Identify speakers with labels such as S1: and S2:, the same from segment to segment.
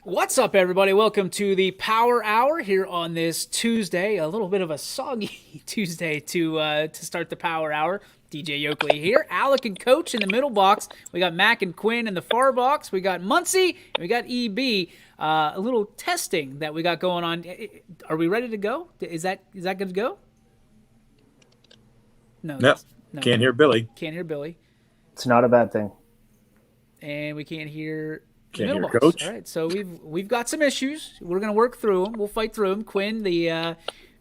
S1: What's up, everybody? Welcome to the Power Hour here on this Tuesday. A little bit of a soggy Tuesday to start the Power Hour. DJ Yoakley here. Alec and Coach in the middle box. We got Mac and Quinn in the far box. We got Muncie and we got EB. A little testing that we got going on. Are we ready to go? Is that good to go? No,
S2: No,
S1: no.
S2: can't hear Billy.
S1: Can't hear Billy,
S3: It's not a bad thing.
S1: and we can't hear the
S2: Can't
S1: middle
S2: hear
S1: box. All
S2: Coach.
S1: right, so we've got some issues. We're gonna work through them. We'll fight through them. Quinn, the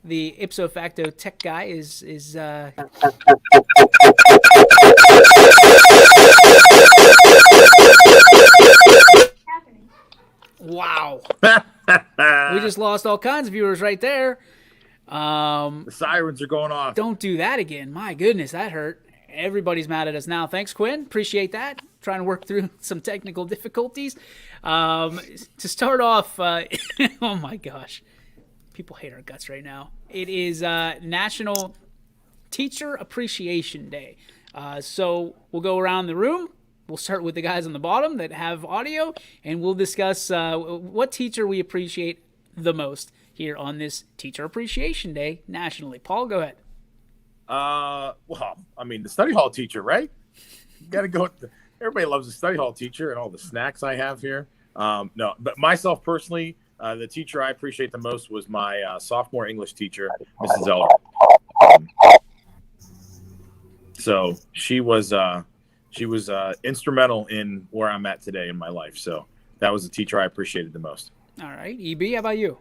S1: ipso facto tech guy, is wow. We just lost all kinds of viewers right there.
S2: The sirens are going off.
S1: Don't do that again. My goodness, that hurt. Everybody's mad at us now. Thanks, Quinn. Appreciate that. Trying to work through some technical difficulties. To start off, oh my gosh. People hate our guts right now. It is National Teacher Appreciation Day. So we'll go around the room. We'll start with the guys on the bottom that have audio, and we'll discuss what teacher we appreciate the most here on this Teacher Appreciation Day nationally. Paul, go ahead.
S2: Well, I mean, the study hall teacher, right? You got to go. Everybody loves the study hall teacher and all the snacks I have here. No, but myself personally, the teacher I appreciate the most was my sophomore English teacher, Mrs. Eller. So she was instrumental in where I'm at today in my life. So that was the teacher I appreciated the most.
S1: All right, EB, how about you?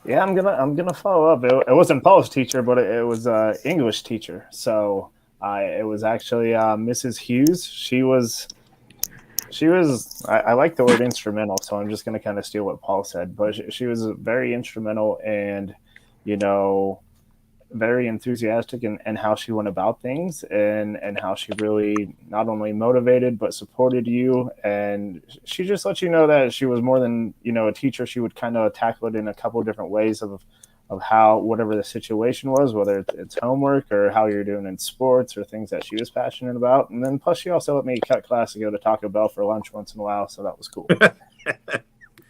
S3: Yeah, I'm gonna follow up. It wasn't Paul's teacher, but it was English teacher. So it was actually Mrs. Hughes. I like the word instrumental, so I'm just gonna kind of steal what Paul said. But she was very instrumental and you know very enthusiastic in how she went about things and how she really not only motivated but supported you, and she just let you know that she was more than a teacher. She would kind of tackle it in a couple of different ways of how whatever the situation was, whether it's homework or how you're doing in sports or things that she was passionate about. And then plus she also let me cut class and go to Taco Bell for lunch once in a while, so that was cool.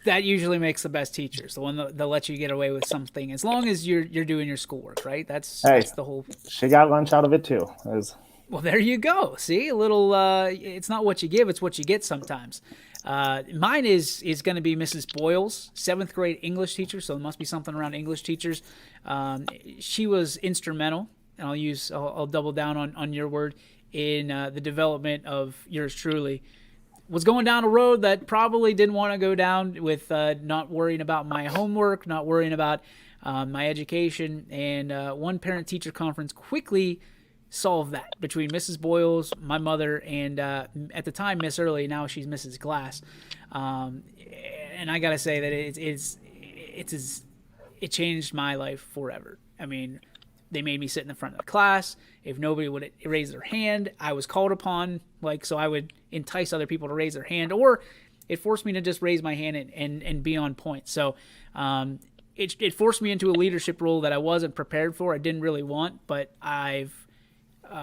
S1: That usually makes the best teachers, the one that let you get away with something, as long as you're doing your schoolwork, right? That's the whole.
S3: She got lunch out of it too.
S1: Well, there you go. See, a little. It's not what you give; it's what you get sometimes. Mine is going to be Mrs. Boyles, seventh grade English teacher. So there must be something around English teachers. She was instrumental, and I'll double down on your word in the development of yours truly. Was going down a road that probably didn't want to go down with not worrying about my homework, not worrying about my education, and one parent-teacher conference quickly solved that between Mrs. Boyles, my mother, and at the time Miss Early. Now she's Mrs. Glass, and I gotta say that it changed my life forever. I mean, they made me sit in the front of the class. If nobody would raise their hand, I was called upon. So I would entice other people to raise their hand, or it forced me to just raise my hand and be on point. So it forced me into a leadership role that I wasn't prepared for. I didn't really want, but I've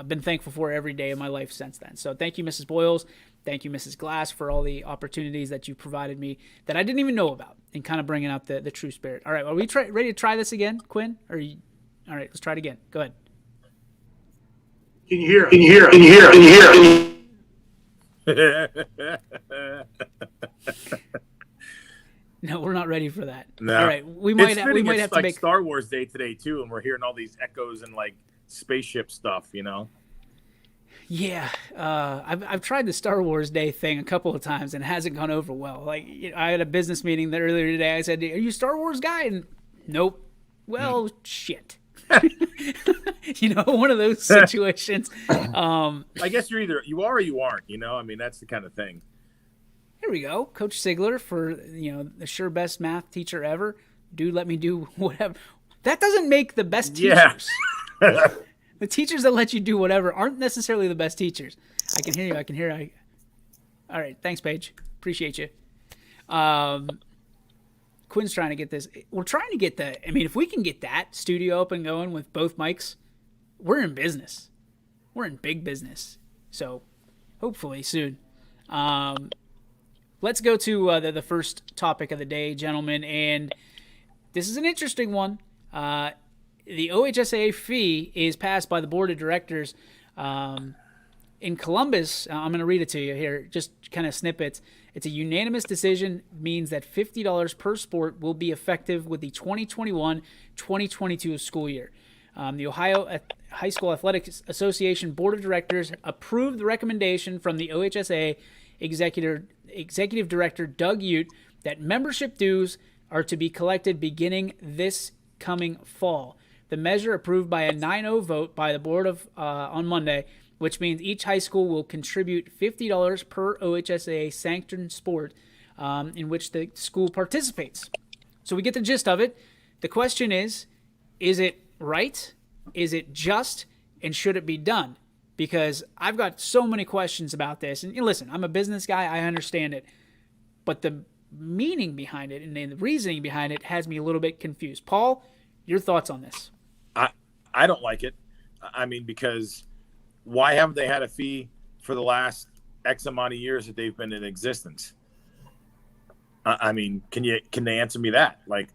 S1: been thankful for every day of my life since then. So thank you, Mrs. Boyles. Thank you, Mrs. Glass, for all the opportunities that you provided me that I didn't even know about, and kind of bringing out the true spirit. All right, are we ready to try this again, Quinn? All right, let's try it again. Go ahead.
S4: Can you hear? Can you hear? Can you hear? Can you hear?
S1: No, we're not ready for that.
S2: No.
S1: All right, we might have
S2: It's
S1: to
S2: like
S1: make.
S2: Star Wars Day today too, and we're hearing all these echoes and like spaceship stuff.
S1: Yeah, I've tried the Star Wars Day thing a couple of times and it hasn't gone over well. Like, I had a business meeting there earlier today. I said, "Are you a Star Wars guy?" And nope. Well, shit. One of those situations.
S2: I guess you are or you aren't. I mean, that's the kind of thing.
S1: Here we go, Coach Sigler for the sure best math teacher ever. Dude, let me do whatever. That doesn't make the best teachers.
S2: Yeah.
S1: The teachers that let you do whatever aren't necessarily the best teachers. I can hear you. All right, thanks, Paige. Appreciate you. Quinn's trying to get this. We're trying to get the. I mean, if we can get that studio up and going with both mics, we're in business. We're in big business. So, hopefully soon. let's go to the first topic of the day, gentlemen, and this is an interesting one. The OHSAA fee is passed by the board of directors in Columbus. I'm going to read it to you here, just kind of snippets. It's a unanimous decision, means that $50 per sport will be effective with the 2021-2022 school year. The Ohio High School Athletics Association Board of Directors approved the recommendation from the OHSAA Executive Director Doug Ute that membership dues are to be collected beginning this coming fall. The measure approved by a 9-0 vote by the board on Monday, which means each high school will contribute $50 per OHSAA sanctioned sport in which the school participates. So we get the gist of it. The question is it right? Is it just? And should it be done? Because I've got so many questions about this. And listen, I'm a business guy. I understand it. But the meaning behind it and the reasoning behind it has me a little bit confused. Paul, your thoughts on this?
S2: I don't like it. I mean, because why haven't they had a fee for the last X amount of years that they've been in existence? I mean, can they answer me that? Like,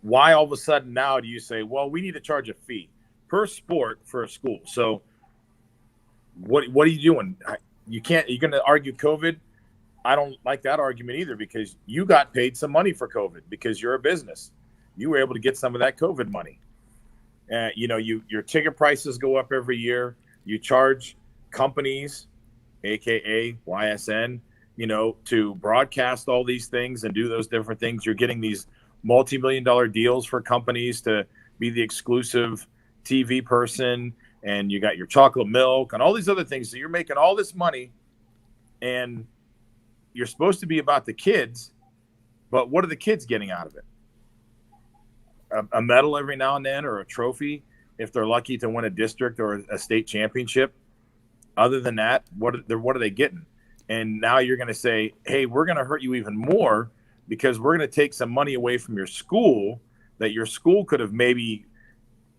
S2: why all of a sudden now do you say, well, we need to charge a fee per sport for a school? So what are you doing? You're going to argue COVID. I don't like that argument either, because you got paid some money for COVID because you're a business. You were able to get some of that COVID money. Your ticket prices go up every year. You charge companies, AKA YSN, to broadcast all these things and do those different things. You're getting these multi-million-dollar deals for companies to be the exclusive TV person, and you got your chocolate milk and all these other things. So you're making all this money, and you're supposed to be about the kids, but what are the kids getting out of it? A medal every now and then, or a trophy if they're lucky to win a district or a state championship. Other than that, what are they getting? And now you're going to say, hey, we're going to hurt you even more because we're going to take some money away from your school that your school could have maybe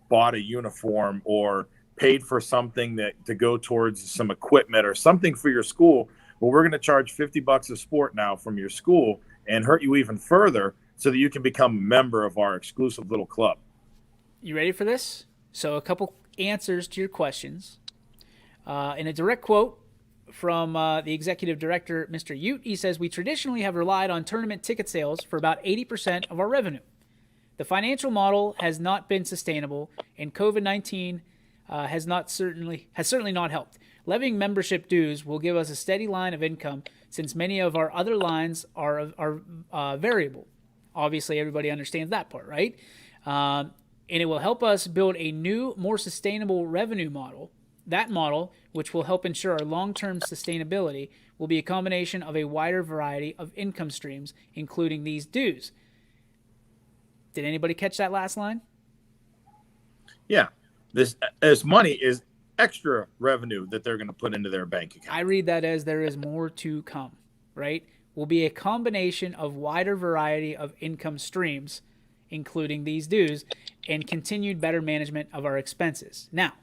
S2: bought a uniform or paid for something to go towards some equipment or something for your school. Well, we're going to charge $50 a sport now from your school and hurt you even further so that you can become a member of our exclusive little club.
S1: You ready for this? So a couple answers to your questions. In a direct quote from the executive director, Mr. Ute, he says, we traditionally have relied on tournament ticket sales for about 80% of our revenue. The financial model has not been sustainable, and COVID-19 has certainly not helped. Levying membership dues will give us a steady line of income since many of our other lines are variable. Obviously, everybody understands that part, right? And it will help us build a new, more sustainable revenue model. That model, which will help ensure our long-term sustainability, will be a combination of a wider variety of income streams, including these dues. Did anybody catch that last line?
S2: Yeah. This money is extra revenue that they're going to put into their bank account.
S1: I read that as there is more to come, right? Will be a combination of wider variety of income streams, including these dues, and continued better management of our expenses. Now,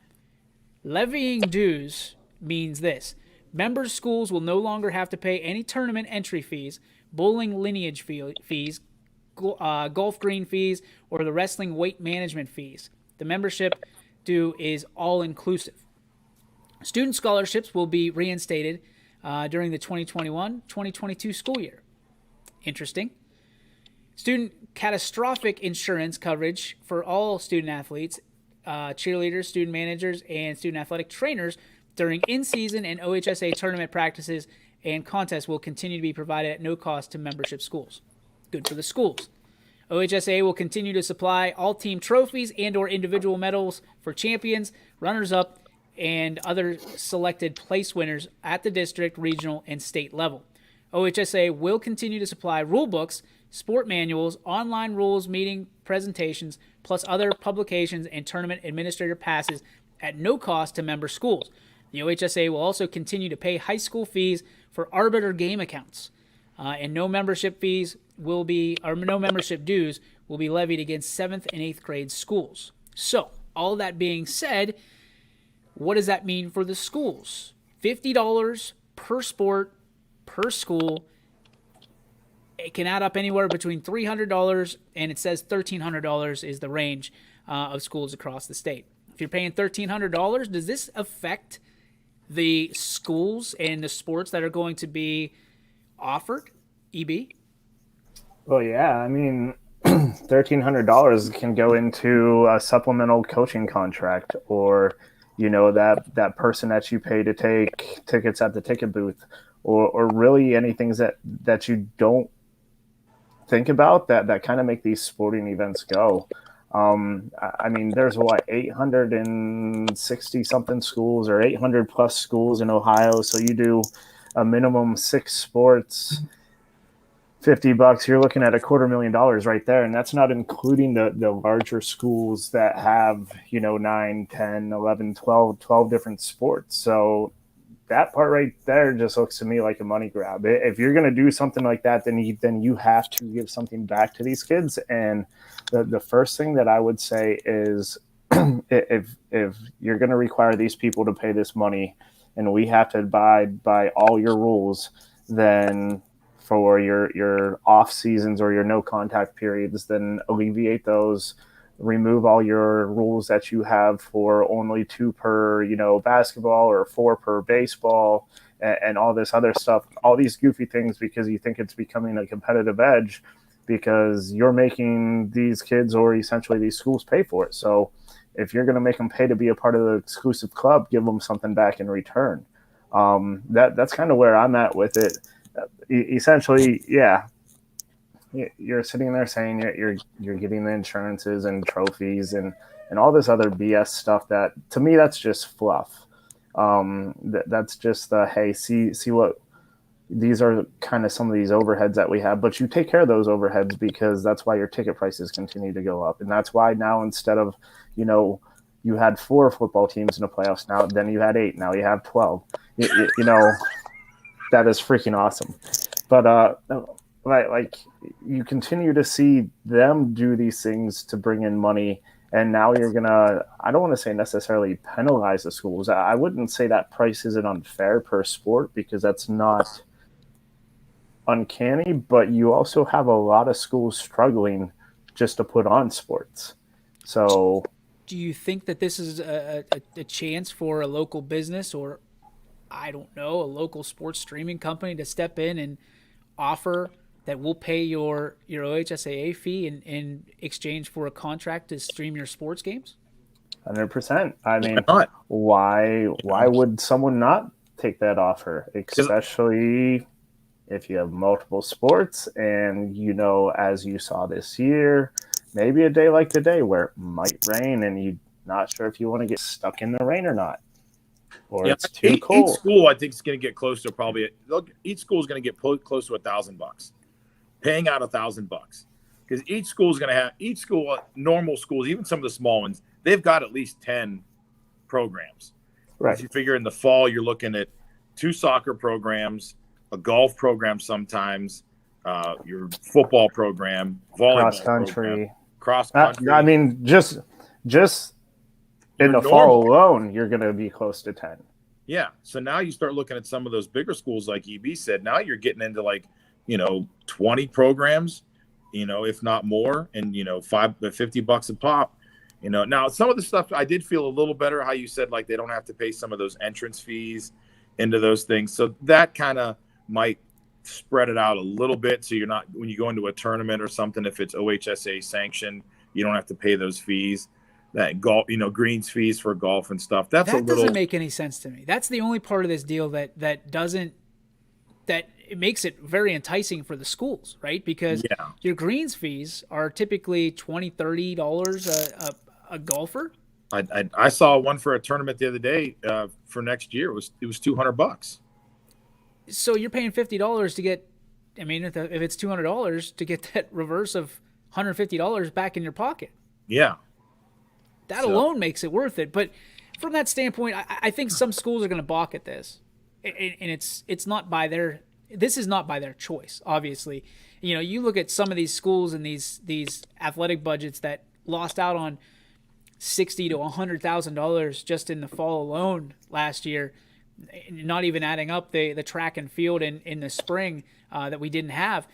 S1: levying dues means this. Members' schools will no longer have to pay any tournament entry fees, bowling lineage fees, golf green fees, or the wrestling weight management fees. The membership due is all-inclusive. Student scholarships will be reinstated during the 2021-2022 school year. Interesting. Student catastrophic insurance coverage for all student athletes, cheerleaders, student managers, and student athletic trainers during in-season and OHSA tournament practices and contests will continue to be provided at no cost to membership schools. Good for the schools. OHSA will continue to supply all team trophies and or individual medals for champions, runners-up, and other selected place winners at the district, regional, and state level. OHSA will continue to supply rule books, sport manuals, online rules, meeting presentations, plus other publications and tournament administrator passes at no cost to member schools. The OHSA will also continue to pay high school fees for arbiter game accounts, and no membership dues will be levied against 7th and 8th grade schools. So, all that being said, what does that mean for the schools? $50 per sport, per school. it can add up anywhere between $300 and it says $1,300 is the range of schools across the state. If you're paying $1,300, does this affect the schools and the sports that are going to be offered, EB?
S3: Well, yeah, I mean, $1,300 can go into a supplemental coaching contract, or that person that you pay to take tickets at the ticket booth, or really anything that you don't think about that kind of make these sporting events go. I mean, there's 860 something schools or 800 plus schools in Ohio. So you do a minimum 6 sports, $50, you're looking at $250,000 right there. And that's not including the larger schools that have, 9, 10, 11, 12 different sports. So that part right there just looks to me like a money grab. If you're going to do something like that, then you have to give something back to these kids. And the first thing that I would say is if you're going to require these people to pay this money and we have to abide by all your rules, then for your off seasons or your no contact periods, then alleviate those. Remove all your rules that you have for only 2 per, basketball or 4 per baseball and all this other stuff, all these goofy things, because you think it's becoming a competitive edge because you're making these kids or essentially these schools pay for it. So if you're going to make them pay to be a part of the exclusive club, give them something back in return. That's kind of where I'm at with it. Essentially, yeah. You're sitting there saying you're getting the insurances and trophies and all this other BS stuff that, to me, that's just fluff. That's just hey, see what these are kind of some of these overheads that we have, but you take care of those overheads because that's why your ticket prices continue to go up. And that's why now, instead of, you had 4 football teams in the playoffs, now then you had 8, now you have 12. That is freaking awesome. But like you continue to see them do these things to bring in money, and now you're gonna, I don't want to say necessarily penalize the schools. I wouldn't say that price isn't unfair per sport, because that's not uncanny, but you also have a lot of schools struggling just to put on sports. So
S1: do you think that this is a chance for a local business, or I don't know, a local sports streaming company to step in and offer that we'll pay your OHSAA fee in exchange for a contract to stream your sports games?
S3: 100%. I mean, why would someone not take that offer, especially if you have multiple sports and, as you saw this year, maybe a day like today where it might rain and you're not sure if you want to get stuck in the rain or not, or it's too cold.
S2: Each school, I think, is going to get close to each school is going to get close to $1,000, paying out $1,000, because each school is going to have, normal schools, even some of the small ones, they've got at least 10 programs.
S3: Right.
S2: If you figure in the fall, you're looking at 2 soccer programs, a golf program sometimes, your football program, volleyball cross country.
S3: I mean, just in the fall alone, you're going to be close to 10.
S2: Yeah. So now you start looking at some of those bigger schools, like EB said. Now you're getting into 20 programs, if not more, and $50 a pop. Now some of the stuff I did feel a little better how you said, like, they don't have to pay some of those entrance fees into those things. So that kind of might spread it out a little bit. So you're not, when you go into a tournament or something, if it's OHSA sanctioned, you don't have to pay those fees. That golf, greens fees for golf and stuff.
S1: Doesn't make any sense to me. That's the only part of this deal that it makes it very enticing for the schools, right? Because your greens fees are typically $20, $30 a golfer.
S2: I saw one for a tournament the other day for next year. It was $200.
S1: So you're paying $50 to get, if it's $200 to get that reverse of $150 back in your pocket.
S2: Yeah.
S1: That alone makes it worth it. But from that standpoint, I think some schools are going to balk at this, and it's not by their. This is not by their choice, obviously. You look at some of these schools and these athletic budgets that lost out on $60,000 to $100,000 just in the fall alone last year, not even adding up the track and field in the spring that we didn't have.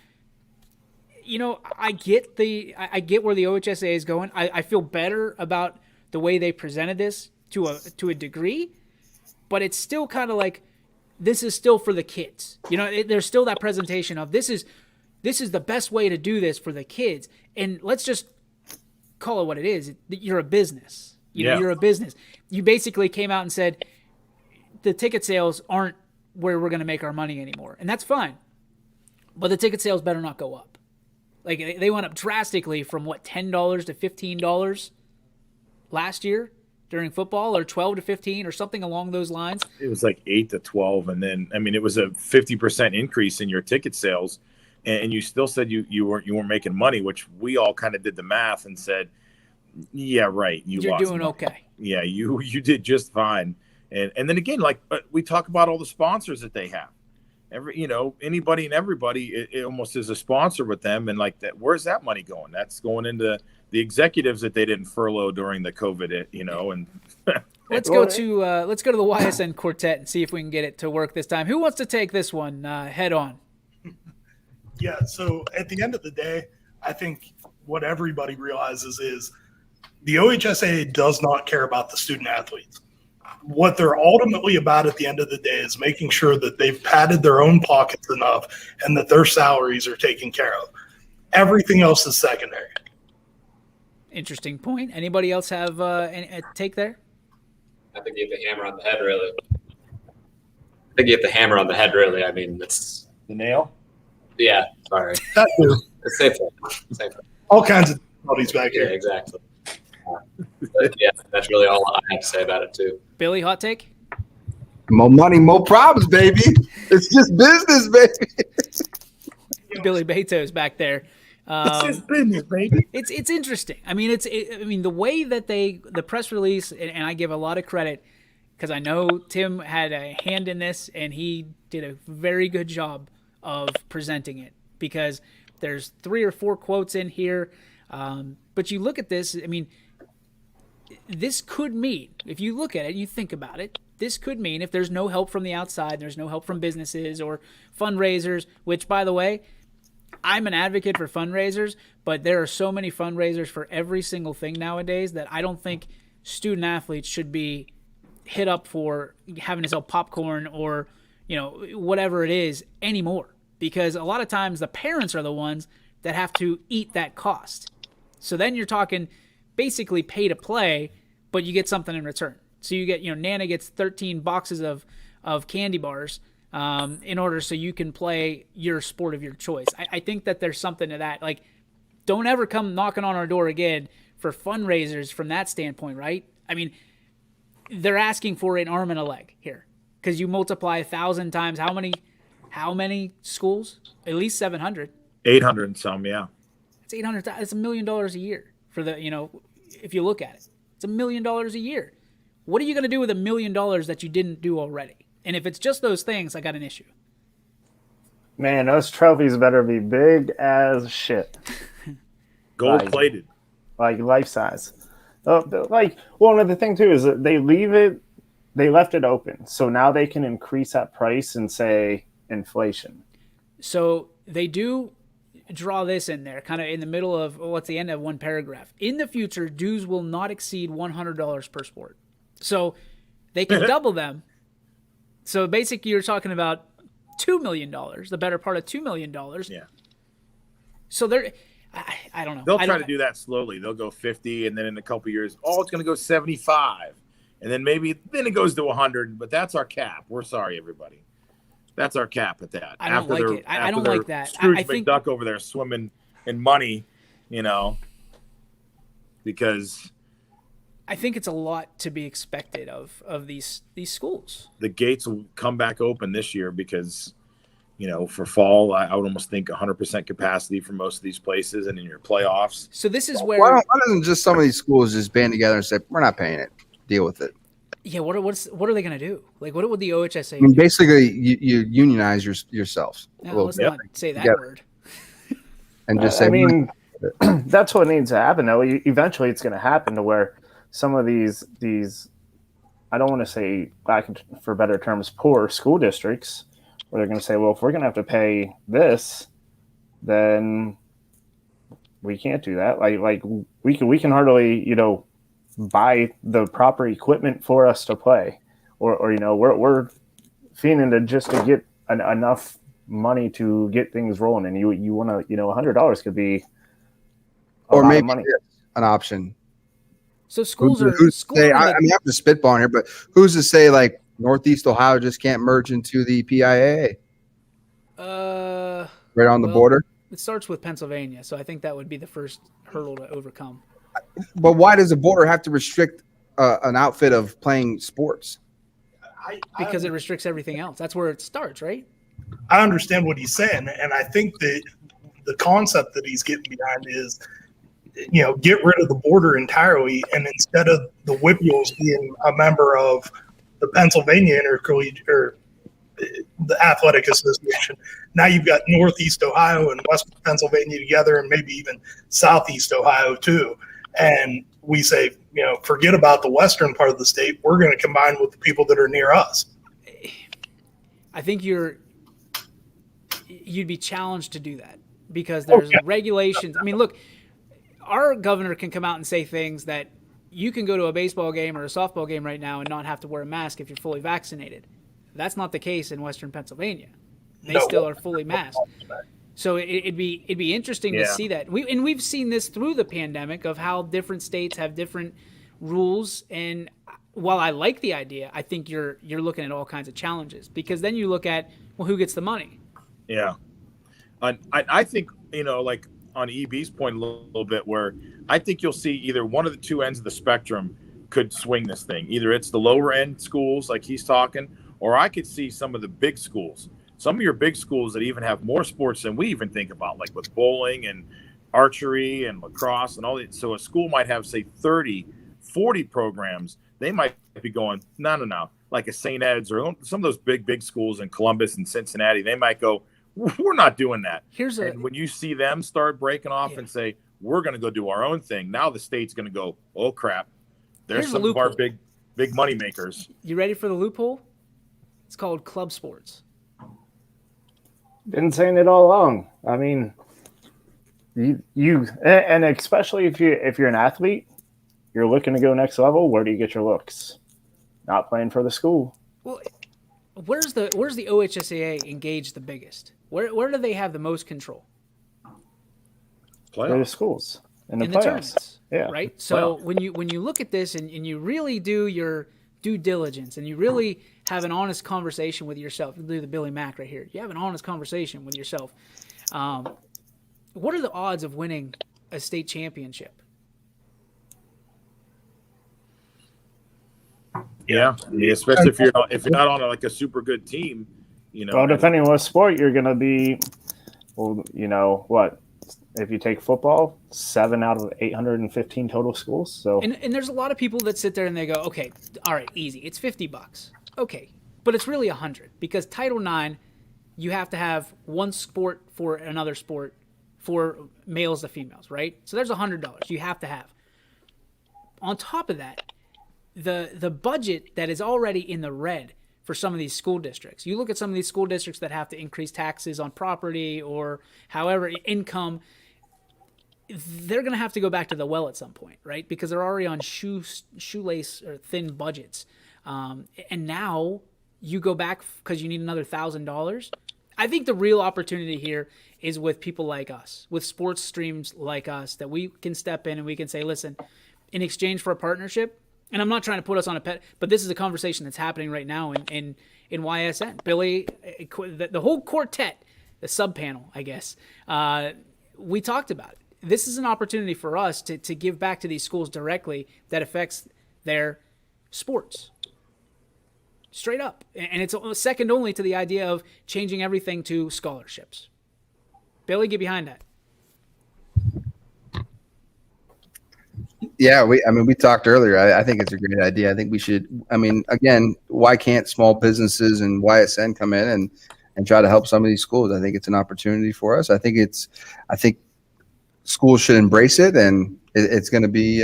S1: I get where the OHSA is going. I feel better about the way they presented this to a degree, but it's still kind of like this is still for the kids. There's still that presentation of this is the best way to do this for the kids. And let's just call it what it is. You're a business. You're a business. You basically came out and said the ticket sales aren't where we're going to make our money anymore, and that's fine. But the ticket sales better not go up. Like they went up drastically from $10 to $15 last year during football, or 12 to 15 or something along those lines.
S2: It was like 8 to 12, and then it was a 50% increase in your ticket sales, and you still said you weren't making money, which we all kind of did the math and said, yeah, right, you're
S1: doing
S2: money.
S1: Okay.
S2: Yeah, you did just fine. And then again, like we talk about all the sponsors that they have. Anybody and everybody, it almost is a sponsor with them, and like that, where's that money going? That's going into the executives that they didn't furlough during the COVID, and
S1: let's go to the YSN quartet and see if we can get it to work this time. Who wants to take this one head on?
S5: Yeah. So at the end of the day, I think what everybody realizes is the OHSA does not care about the student athletes. What they're ultimately about at the end of the day is making sure that they've padded their own pockets enough and that their salaries are taken care of. Everything else is secondary.
S1: Interesting point. Anybody else have a take there?
S6: I think you hit the hammer on the head, really. I mean, it's
S2: the nail.
S6: Yeah, sorry.
S5: That too.
S6: It's safe.
S5: All kinds of difficulties back
S6: Yeah,
S5: here.
S6: exactly. But yeah, that's really all I have to say about it too.
S1: Billy, hot take?
S7: More money, more problems, baby. It's just business, baby.
S1: Billy Beto's back there.
S2: It's just business, baby.
S1: It's interesting. I mean, the way that the press release, and I give a lot of credit because I know Tim had a hand in this, and he did a very good job of presenting it, because there's 3 or 4 quotes in here. But you look at this, I mean, this could mean, if you look at it, you think about it, this could mean if there's no help from the outside, there's no help from businesses or fundraisers, which, by the way, I'm an advocate for fundraisers, but there are so many fundraisers for every single thing nowadays that I don't think student athletes should be hit up for having to sell popcorn or, whatever it is anymore, because a lot of times the parents are the ones that have to eat that cost. So then you're talking basically pay to play, but you get something in return. So you get, Nana gets 13 boxes of candy bars in order so you can play your sport of your choice. I think that there's something to that. Like, don't ever come knocking on our door again for fundraisers from that standpoint, right? I mean, they're asking for an arm and a leg here, because you multiply 1,000 times how many schools? At least 700.
S2: 800 and some, yeah.
S1: It's 800. It's $1 million a year for the, if you look at it, it's $1 million a year. What are you going to do with $1 million that you didn't do already? And if it's just those things, I got an issue.
S3: Man, those trophies better be big as shit.
S2: Gold plated.
S3: Like life size. Another thing too is that they left it open. So now they can increase that price and say inflation.
S1: So they do draw this in there, kind of in the middle of what's the end of one paragraph. In the future, dues will not exceed $100 per sport. So they can double them. So basically, you're talking about $2 million, the better part of $2 million. Yeah. So I don't know.
S2: They'll try to do that slowly. They'll go 50, and then in a couple of years, it's going to go 75, and then it goes to 100. But that's our cap. We're sorry, everybody. That's our cap at that.
S1: I don't like it. I don't like that.
S2: Scrooge
S1: I think
S2: McDuck over there swimming in money, because
S1: I think it's a lot to be expected of these schools.
S2: The gates will come back open this year because, for fall, I would almost think 100% capacity for most of these places, and in your playoffs.
S1: So this is where
S7: why doesn't just some of these schools just band together and say, we're not paying it, deal with it?
S1: Yeah, what are they going to do? Like, what would the OHSA
S7: I mean,
S1: do?
S7: basically, you unionize yourselves.
S1: No, let's not say that word.
S7: And just say,
S3: that's what needs to happen, though. Eventually, it's going to happen to where some of these I don't want to say, lack for better terms, poor school districts, where they're going to say, well, if we're going to have to pay this, then we can't do that. Like we can hardly, you know, buy the proper equipment for us to play, or you know, we're fiending to get enough money to get things rolling. And you want to, you know, $100 could be a
S7: Or
S3: lot
S7: maybe
S3: of money.
S7: an option.
S1: So schools
S7: Who's
S1: are
S7: to
S1: schools
S7: say,
S1: are
S7: I
S1: the,
S7: mean, I'm just spitballing here, but who's to say like Northeast Ohio just can't merge into the PIAA right on the
S1: well,
S7: border?
S1: it starts with Pennsylvania, so I think that would be the first hurdle to overcome.
S7: But why does the border have to restrict an outfit of playing sports?
S1: Because it restricts everything else. That's where it starts, right?
S5: I understand what he's saying, and I think that the concept that he's getting behind is, you know, get rid of the border entirely, and instead of the Whippules being a member of the Pennsylvania Intercollegiate or the Athletic Association, now you've got Northeast Ohio and West Pennsylvania together, and maybe even Southeast Ohio too. And we say, you know, forget about the western part of the state. We're going to combine with the people that are near us.
S1: I think you'd be challenged to do that because there's regulations. I mean, look, our governor can come out and say things that you can go to a baseball game or a softball game right now and not have to wear a mask if you're fully vaccinated. That's not the case in Western Pennsylvania. They still are fully masked. So it'd be interesting to see that. We've seen this through the pandemic of how different states have different rules. And while I like the idea, I think you're looking at all kinds of challenges because then you look at, well, who gets the money?
S2: Yeah. I think, you know, like on EB's point a little bit, where I think you'll see either one of the two ends of the spectrum could swing this thing. Either it's the lower end schools like he's talking, or I could see some of the big schools, some of your big schools that even have more sports than we even think about, like with bowling and archery and lacrosse and all that. So a school might have, say, 30, 40 programs. They might be going, no. Like a St. Ed's or some of those big schools in Columbus and Cincinnati, they might go, we're not doing that. And when you see them start breaking off and say, we're going to go do our own thing, now the state's going to go, oh, crap. There's some of our big money makers.
S1: You ready for the loophole? It's called club sports.
S3: Been saying it all along. I mean, you and especially if you're an athlete, you're looking to go next level. Where do you get your looks? Not playing for the school.
S1: Well, where's the OHSAA engaged the biggest? Where do they have the most control?
S3: Playoffs. The schools in the
S1: tournaments.
S3: Yeah.
S1: Right. So when you look at this and you really do your due diligence and you really have an honest conversation with yourself, do the Billy Mack right here. You have an honest conversation with yourself. What are the odds of winning a state championship?
S2: Yeah, I mean, especially if you're not on like a super good team, you know.
S3: Well, depending on what sport you're going to be, well, you know what? If you take football, 7 out of 815 total schools. So
S1: and there's a lot of people that sit there and they go, okay, all right, easy, it's $50, okay, but it's really $100 because Title IX, you have to have one sport for another sport for males to females, right? So there's $100 you have to have. On top of that, the budget that is already in the red for some of these school districts. You look at some of these school districts that have to increase taxes on property or however income, they're going to have to go back to the well at some point, right? Because they're already on shoelace or thin budgets. And now you go back because you need another $1,000. I think the real opportunity here is with people like us, with sports streams like us, that we can step in and we can say, listen, in exchange for a partnership, and I'm not trying to put us on a pet, but this is a conversation that's happening right now in YSN. Billy, the whole quartet, the sub panel, I guess, we talked about it. This is an opportunity for us to give back to these schools directly that affects their sports. Straight up. And it's second only to the idea of changing everything to scholarships. Billy, get behind that.
S7: Yeah, we talked earlier. I think it's a great idea. I think we should. I mean, again, why can't small businesses and YSN come in and try to help some of these schools? I think it's an opportunity for us. I think schools should embrace it, and it's going to be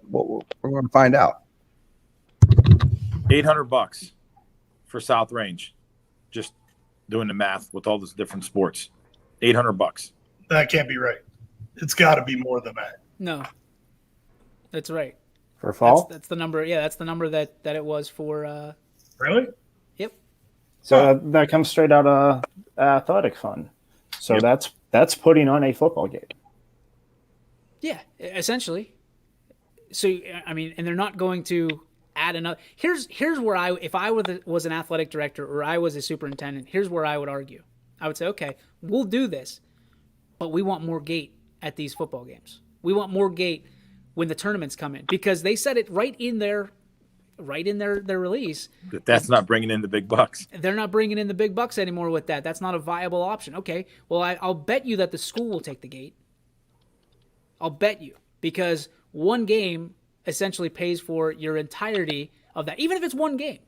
S7: what we're going to find out.
S2: $800 for South Range, just doing the math with all these different sports. $800.
S5: That can't be right. It's got to be more than that.
S1: No, that's right.
S3: For fall?
S1: That's the number. Yeah, that's the number that it was for.
S5: Really?
S1: Yep.
S3: So that comes straight out of athletic fund. So
S2: Yep.
S3: that's putting on a football game.
S1: Yeah, essentially. So I mean, and they're not going to add another. Here's where if I was an athletic director or I was a superintendent, here's where I would argue. I would say, okay, we'll do this, but we want more gate at these football games. We want more gate when the tournaments come in, because they said it right in their release.
S2: That's not bringing in the big bucks.
S1: They're not bringing in the big bucks anymore with that. That's not a viable option. Okay, well, I'll bet you that the school will take the gate. I'll bet you, because one game essentially pays for your entirety of that, even if it's one game.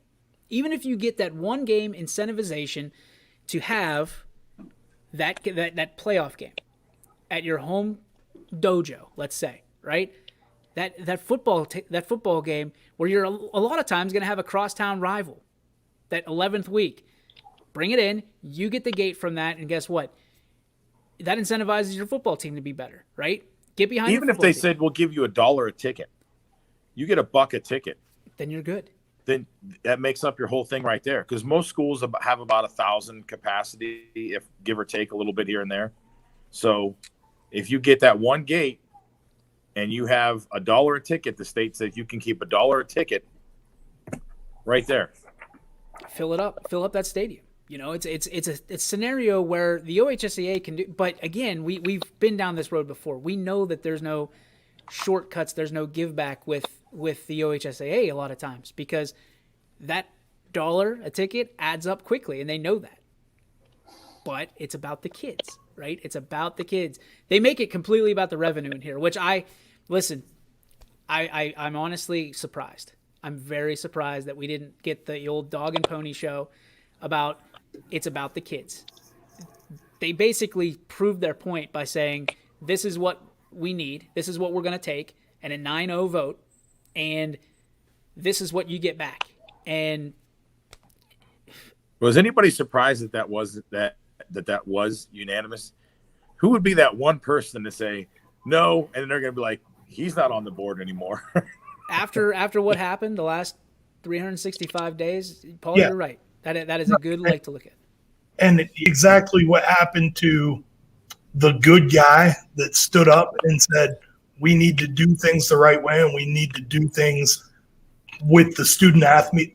S1: Even if you get that one game incentivization to have that playoff game at your home dojo, let's say, right? That football game where you're a lot of times going to have a crosstown rival, that 11th week. Bring it in, you get the gate from that, and guess what? That incentivizes your football team to be better, right? Get behind.
S2: Even if they said we'll give you $1 a ticket, you get $1 a ticket,
S1: then you're good.
S2: then that makes up your whole thing right there. Because most schools have about 1,000 capacity, if give or take a little bit here and there. So if you get that one gate and you have $1 a ticket, the state says you can keep $1 a ticket right there.
S1: Fill it up. Fill up that stadium. You know, it's a scenario where the OHSAA can do. But again, we've been down this road before. We know that there's no shortcuts. There's no give back with the OHSAA a lot of times, because that $1 a ticket adds up quickly, and they know that. But it's about the kids, right? It's about the kids. They make it completely about the revenue in here, which I'm honestly surprised. I'm very surprised that we didn't get the old dog and pony show about it's about the kids. They basically proved their point by saying, this is what we need, this is what we're going to take, and a 9-0 vote, and this is what you get back. And
S2: was anybody surprised that that was unanimous? Who would be that one person to say no, and then they're going to be like, he's not on the board anymore?
S1: after what happened the last 365 days, Paul, you're right. That is a good light to look at.
S5: And exactly what happened to the good guy that stood up and said, we need to do things the right way, and we need to do things with the student athlete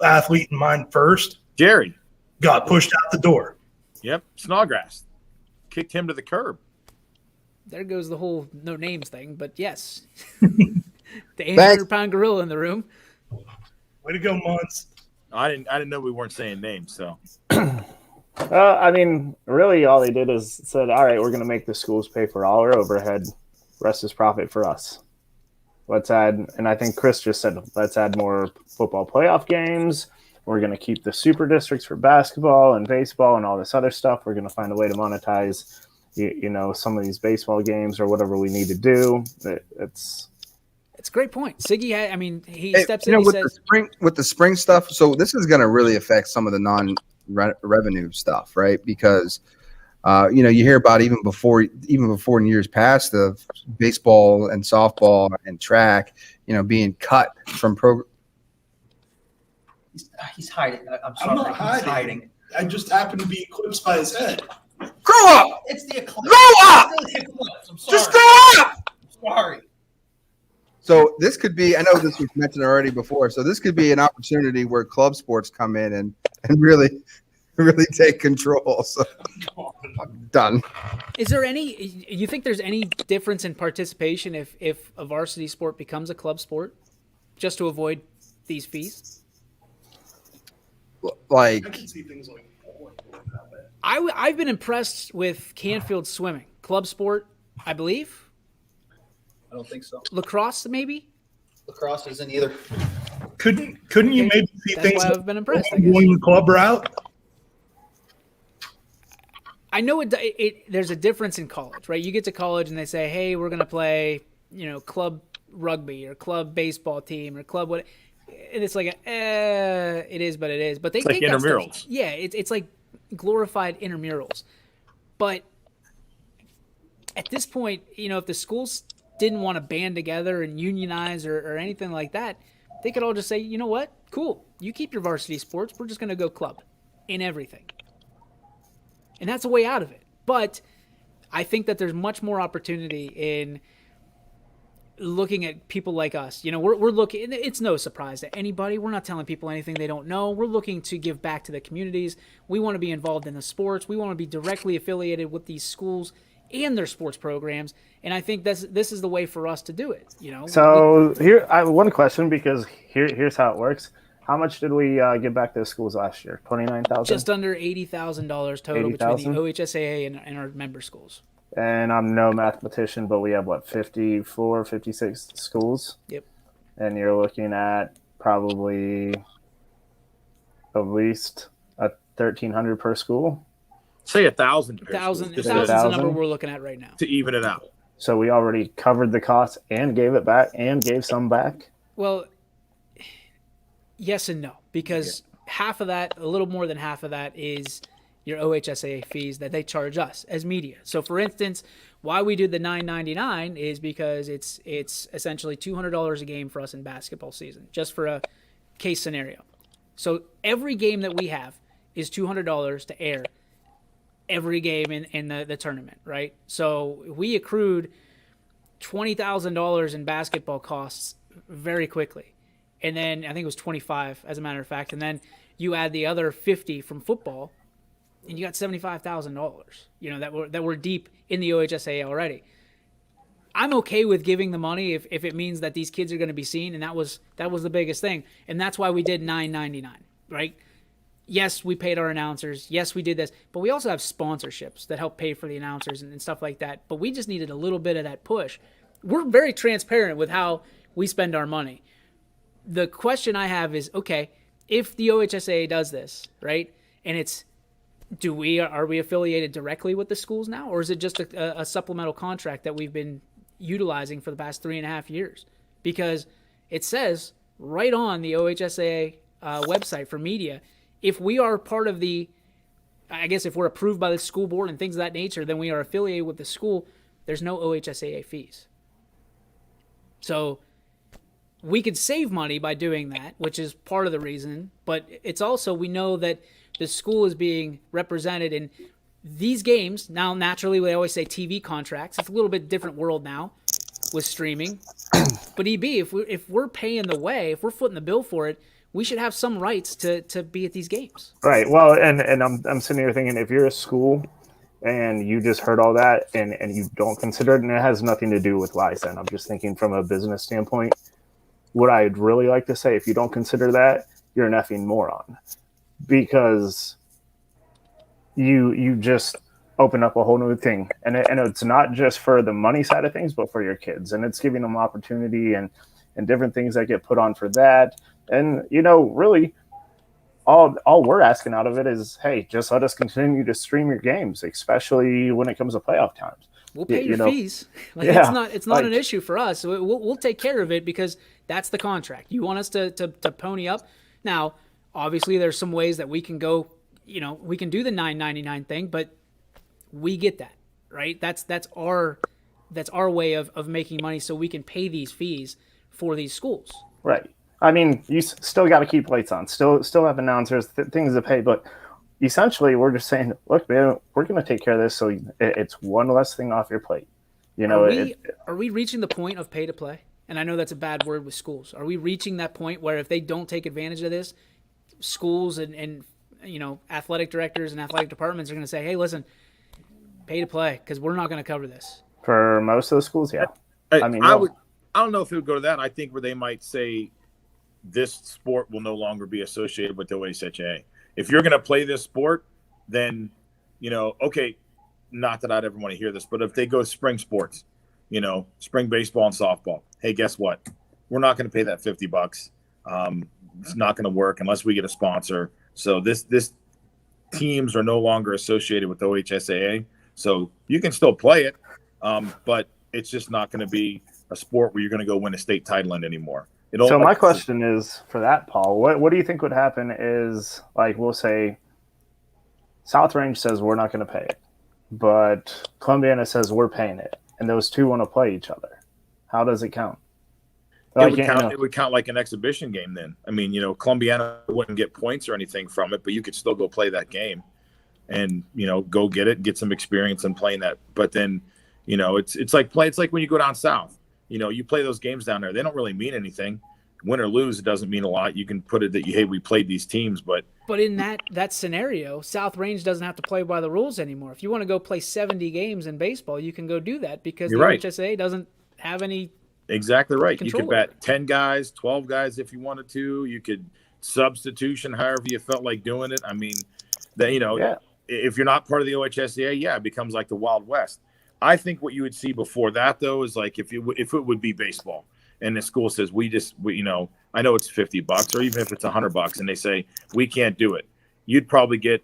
S5: in mind first.
S2: Jerry
S5: got pushed out the door.
S2: Yep. Snodgrass kicked him to the curb.
S1: There goes the whole no names thing, but yes. The 800-pound gorilla in the room.
S5: Way to go, Muntz.
S2: I didn't know we weren't saying names, so.
S3: I mean, really, all they did is said, all right, we're going to make the schools pay for all our overhead. Rest is profit for us. Let's add, and I think Chris just said, let's add more football playoff games. We're going to keep the super districts for basketball and baseball and all this other stuff. We're going to find a way to monetize, some of these baseball games or whatever we need to do. It's
S1: a great point. Siggy, he steps in.
S7: He
S1: says,
S7: with the spring stuff. So this is going to really affect some of the non-revenue stuff, right? Because you hear about even before in years past, the baseball and softball and track, being cut from program.
S8: He's hiding. I'm sorry.
S5: I'm not hiding. I just happened to be eclipsed by his head.
S7: Grow up!
S8: It's the eclipse.
S7: Grow up!
S8: It's the eclipse. I'm sorry.
S7: Just grow up!
S8: I'm sorry.
S7: So this could be, I know this was mentioned already before, so this could be an opportunity where club sports come in and really take control. So I'm done.
S1: Is there you think there's any difference in participation if a varsity sport becomes a club sport, just to avoid these fees?
S5: I can see things like
S1: I've been impressed with Canfield swimming, club sport, I believe.
S8: I don't think so.
S1: Lacrosse, maybe.
S8: Lacrosse isn't either.
S5: Couldn't you maybe see
S1: That's
S5: things
S1: why I've been impressed, I
S5: like
S1: guess.
S5: going the club route?
S1: I know there's a difference in college, right? You get to college and they say, hey, we're going to play, club rugby or club baseball team or club what. And it's like, it is, but it is. But
S2: It's like
S1: take that
S2: intramurals.
S1: stuff. Yeah, it's like glorified intramurals. But at this point, if the schools didn't want to band together and unionize or anything like that, they could all just say, you know what, cool, you keep your varsity sports, we're just going to go club in everything. And that's a way out of it. But I think that there's much more opportunity in looking at people like us. We're looking, it's no surprise to anybody. We're not telling people anything they don't know. We're looking to give back to the communities. We want to be involved in the sports. We want to be directly affiliated with these schools and their sports programs. And I think this is the way for us to do it.
S3: So here, I have one question, because here's how it works. How much did we give back to the schools last year? $29,000?
S1: Just under $80,000 total between the OHSAA and our member schools.
S3: And I'm no mathematician, but we have 54, 56 schools?
S1: Yep.
S3: And you're looking at probably at least $1,300 per school?
S2: Say 1,000.
S1: 1,000
S2: Just
S1: is the number we're looking at right now.
S2: to even it out.
S3: So we already covered the cost and gave it back and gave some back?
S1: Well, yes and no, because half of that, a little more than half of that, is your OHSAA fees that they charge us as media. So, for instance, why we do the $9.99 is because it's essentially $200 a game for us in basketball season, just for a case scenario. So every game that we have is $200 to air every game in the tournament, right? So we accrued $20,000 in basketball costs very quickly. And then I think it was 25 as a matter of fact. And then you add the other 50 from football, and you got $75,000, that were deep in the OHSAA already. I'm okay with giving the money if it means that these kids are going to be seen, and that was the biggest thing. And that's why we did $9.99, right? Yes, we paid our announcers. Yes, we did this. But we also have sponsorships that help pay for the announcers and stuff like that. But we just needed a little bit of that push. We're very transparent with how we spend our money. The question I have is, okay, if the OHSAA does this, right, and it's, are we affiliated directly with the schools now, or is it just a supplemental contract that we've been utilizing for the past 3.5 years? Because it says right on the OHSAA website for media, if we are part of if we're approved by the school board and things of that nature, then we are affiliated with the school. There's no OHSAA fees. So we could save money by doing that, which is part of the reason, but it's also, we know that the school is being represented in these games. Now, naturally, we always say TV contracts. It's a little bit different world now with streaming. But EB, if we're paying the way, if we're footing the bill for it, we should have some rights to be at these games.
S3: Right. Well, and I'm sitting here thinking, if you're a school and you just heard all that and you don't consider it, and it has nothing to do with Ysn, I'm just thinking from a business standpoint, what I'd really like to say, if you don't consider that, you're an effing moron. Because you just open up a whole new thing, and it's not just for the money side of things, but for your kids, and it's giving them opportunity and different things that get put on for that. And really, all we're asking out of it is, hey, just let us continue to stream your games, especially when it comes to playoff times.
S1: We'll pay your fees. It's not an issue for us. We'll take care of it, because that's the contract. You want us to pony up. Now, obviously, there's some ways that we can go, we can do the $9.99 thing, but we get that, right? That's our way of making money, so we can pay these fees for these schools.
S3: Right. I mean, you still got to keep lights on, still have announcers, things to pay, but essentially we're just saying, look, man, we're going to take care of this, so it's one less thing off your plate.
S1: Are we reaching the point of pay to play? And I know that's a bad word with schools. Are we reaching that point where if they don't take advantage of this, schools and athletic directors and athletic departments are going to say, hey, listen, pay to play, because we're not going to cover this?
S3: For most of the schools, yeah.
S2: I don't know if it would go to that. I think where they might say this sport will no longer be associated with the OHSAA. If you're going to play this sport, then, okay, not that I'd ever want to hear this, but if they go spring sports, spring baseball and softball, hey, guess what? We're not going to pay that $50. It's not going to work unless we get a sponsor. So this teams are no longer associated with OHSAA. So you can still play it, but it's just not going to be a sport where you're going to go win a state title in anymore.
S3: So my question is for that, Paul, what do you think would happen is, like, we'll say South Range says we're not going to pay it. but Columbiana says we're paying it, and those two want to play each other. How does it count?
S2: It would count like an exhibition game then. I mean, Columbiana wouldn't get points or anything from it, but you could still go play that game and, go get it, get some experience in playing that. But then, it's like when you go down south. You play those games down there. They don't really mean anything. Win or lose, it doesn't mean a lot. You can put it that, hey, we played these teams, but
S1: in that scenario, South Range doesn't have to play by the rules anymore. If you want to go play 70 games in baseball, you can go do that because the OHSAA doesn't have any. Exactly
S2: right. You could bet 10 guys, 12 guys if you wanted to. You could substitution however you felt like doing it. I mean, if you're not part of the OHSAA, it becomes like the Wild West. I think what you would see before that, though, is like if it would be baseball and the school says, I know it's $50 or even if it's $100 and they say, we can't do it. You'd probably get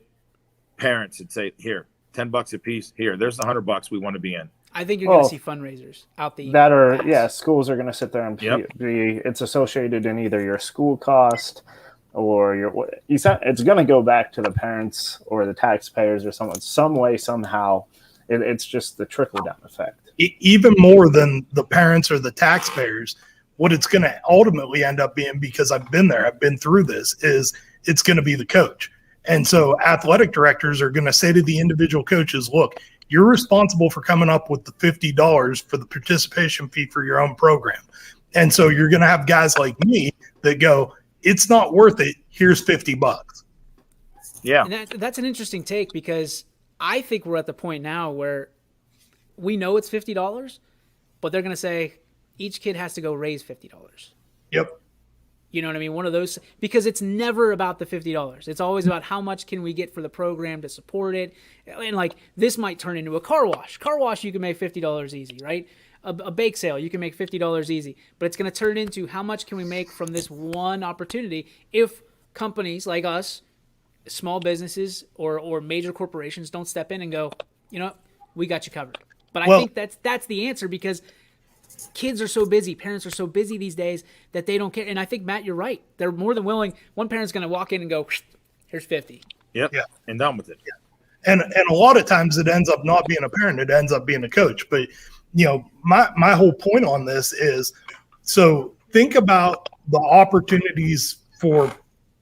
S2: parents that say, here, $10 a piece. Here, there's $100 we want to be in.
S1: I think you're going to see fundraisers out the
S3: that are schools are going to sit there and it's associated in either your school cost or it's going to go back to the parents or the taxpayers or someone some way somehow. It's just the trickle down effect.
S5: Even more than the parents or the taxpayers, what it's going to ultimately end up being, because I've been there, I've been through this, is it's going to be the coach. And so athletic directors are going to say to the individual coaches, look, you're responsible for coming up with the $50 for the participation fee for your own program. And so you're going to have guys like me that go, it's not worth it. Here's $50.
S2: Yeah.
S1: And that's an interesting take, because I think we're at the point now where we know it's $50, but they're going to say each kid has to go raise $50.
S5: Yep.
S1: You know what I mean? One of those, because it's never about the $50. It's always about how much can we get for the program to support it. And like this might turn into a car wash. Car wash, you can make $50 easy, right? A bake sale, you can make $50 easy. But it's going to turn into how much can we make from this one opportunity if companies like us, small businesses or major corporations don't step in and go, we got you covered. But I think that's the answer, because kids are so busy, parents are so busy these days that they don't care. And I think, Matt, you're right. They're more than willing. One parent's going to walk in and go, here's 50.
S2: Yep. Yeah. And done with it.
S5: Yeah. And a lot of times it ends up not being a parent. It ends up being a coach. But, my whole point on this is, so think about the opportunities for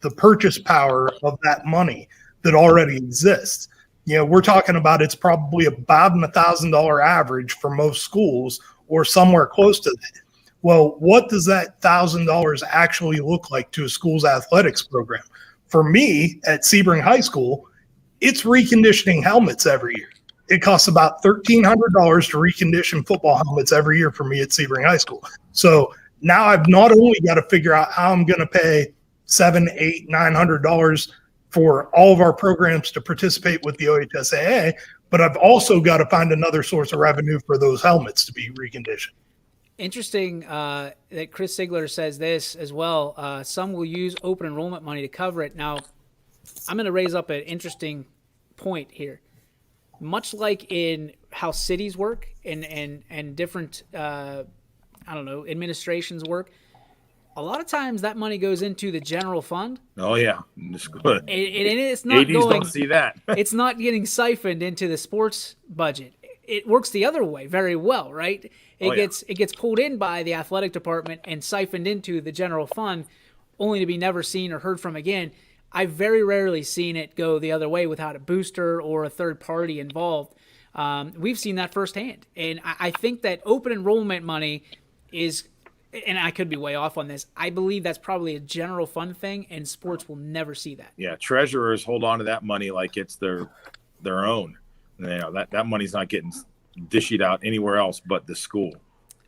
S5: the purchase power of that money that already exists. We're talking about it's probably about an $1,000 average for most schools or somewhere close to that. Well, what does that $1,000 actually look like to a school's athletics program? For me at Sebring High School, it's reconditioning helmets every year. It costs about $1,300 to recondition football helmets every year for me at Sebring High School. So now I've not only got to figure out how I'm going to pay $700, $800, $900 for all of our programs to participate with the OHSAA, but I've also got to find another source of revenue for those helmets to be reconditioned.
S1: Interesting that Chris Sigler says this as well. Some will use open enrollment money to cover it. Now, I'm going to raise up an interesting point here. Much like in how cities work and different, administrations work, a lot of times that money goes into the general fund.
S2: Oh yeah, it's good.
S1: And it's not
S2: ADs don't see that.
S1: It's not getting siphoned into the sports budget. It works the other way very well, right? It gets pulled in by the athletic department and siphoned into the general fund, only to be never seen or heard from again. I've very rarely seen it go the other way without a booster or a third party involved. We've seen that firsthand, and I think that open enrollment money is. And I could be way off on this. I believe that's probably a general fund thing, and sports will never see that.
S2: Yeah, treasurers hold on to that money like it's their own. That money's not getting dished out anywhere else but the school.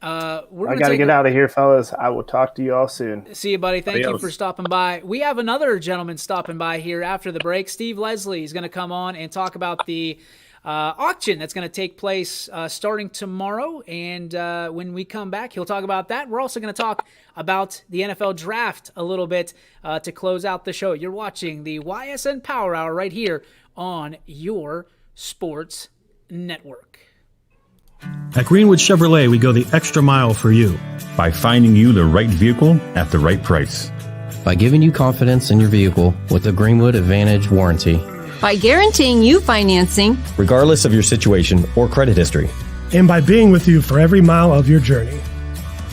S3: I got to get out of here, fellas. I will talk to you all soon.
S1: See you, buddy. Thank you for stopping by. We have another gentleman stopping by here after the break. Steve Leslie is going to come on and talk about the auction that's going to take place starting tomorrow. And when we come back, he'll talk about that. We're also going to talk about the NFL draft a little bit to close out the show. You're watching the Ysn Power Hour right here on your sports network.
S9: At Greenwood Chevrolet, we go the extra mile for you.
S10: By finding you the right vehicle at the right price.
S11: By giving you confidence in your vehicle with a Greenwood Advantage warranty. by guaranteeing you financing
S10: regardless of your situation or credit history.
S9: And by being with you for every mile of your journey.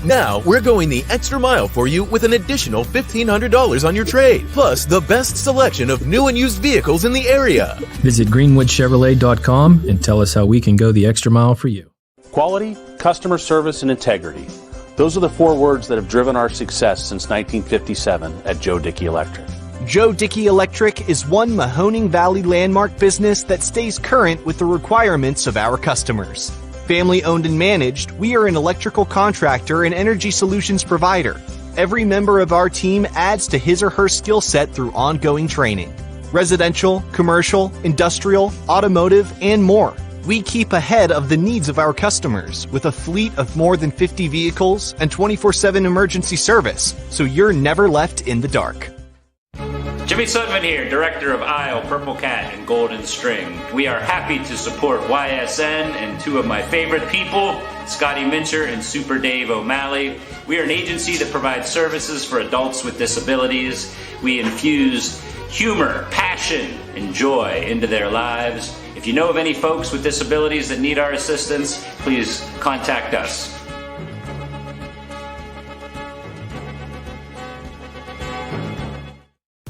S12: Now, we're going the extra mile for you with an additional $1,500 on your trade, plus the best selection of new and used vehicles in the area.
S9: Visit greenwoodchevrolet.com and tell us how we can go the extra mile for you.
S13: Quality, customer service, and integrity. Those are the 4 words that have driven our success since 1957 at Joe Dickey Electric.
S14: Joe Dickey Electric is one Mahoning Valley landmark business that stays current with the requirements of our customers. Family owned and managed, we are an electrical contractor and energy solutions provider. Every member of our team adds to his or her skill set through ongoing training. Residential, commercial, industrial, automotive, and more. We keep ahead of the needs of our customers with a fleet of more than 50 vehicles and 24/7 emergency service, so you're never left in the dark.
S15: Jimmy Sudman here, Director of Isle, Purple Cat, and Golden String. We are happy to support YSN and 2 of my favorite people, Scotty Mincher and Super Dave O'Malley. We are an agency that provides services for adults with disabilities. We infuse humor, passion, and joy into their lives. If you know of any folks with disabilities that need our assistance, please contact us.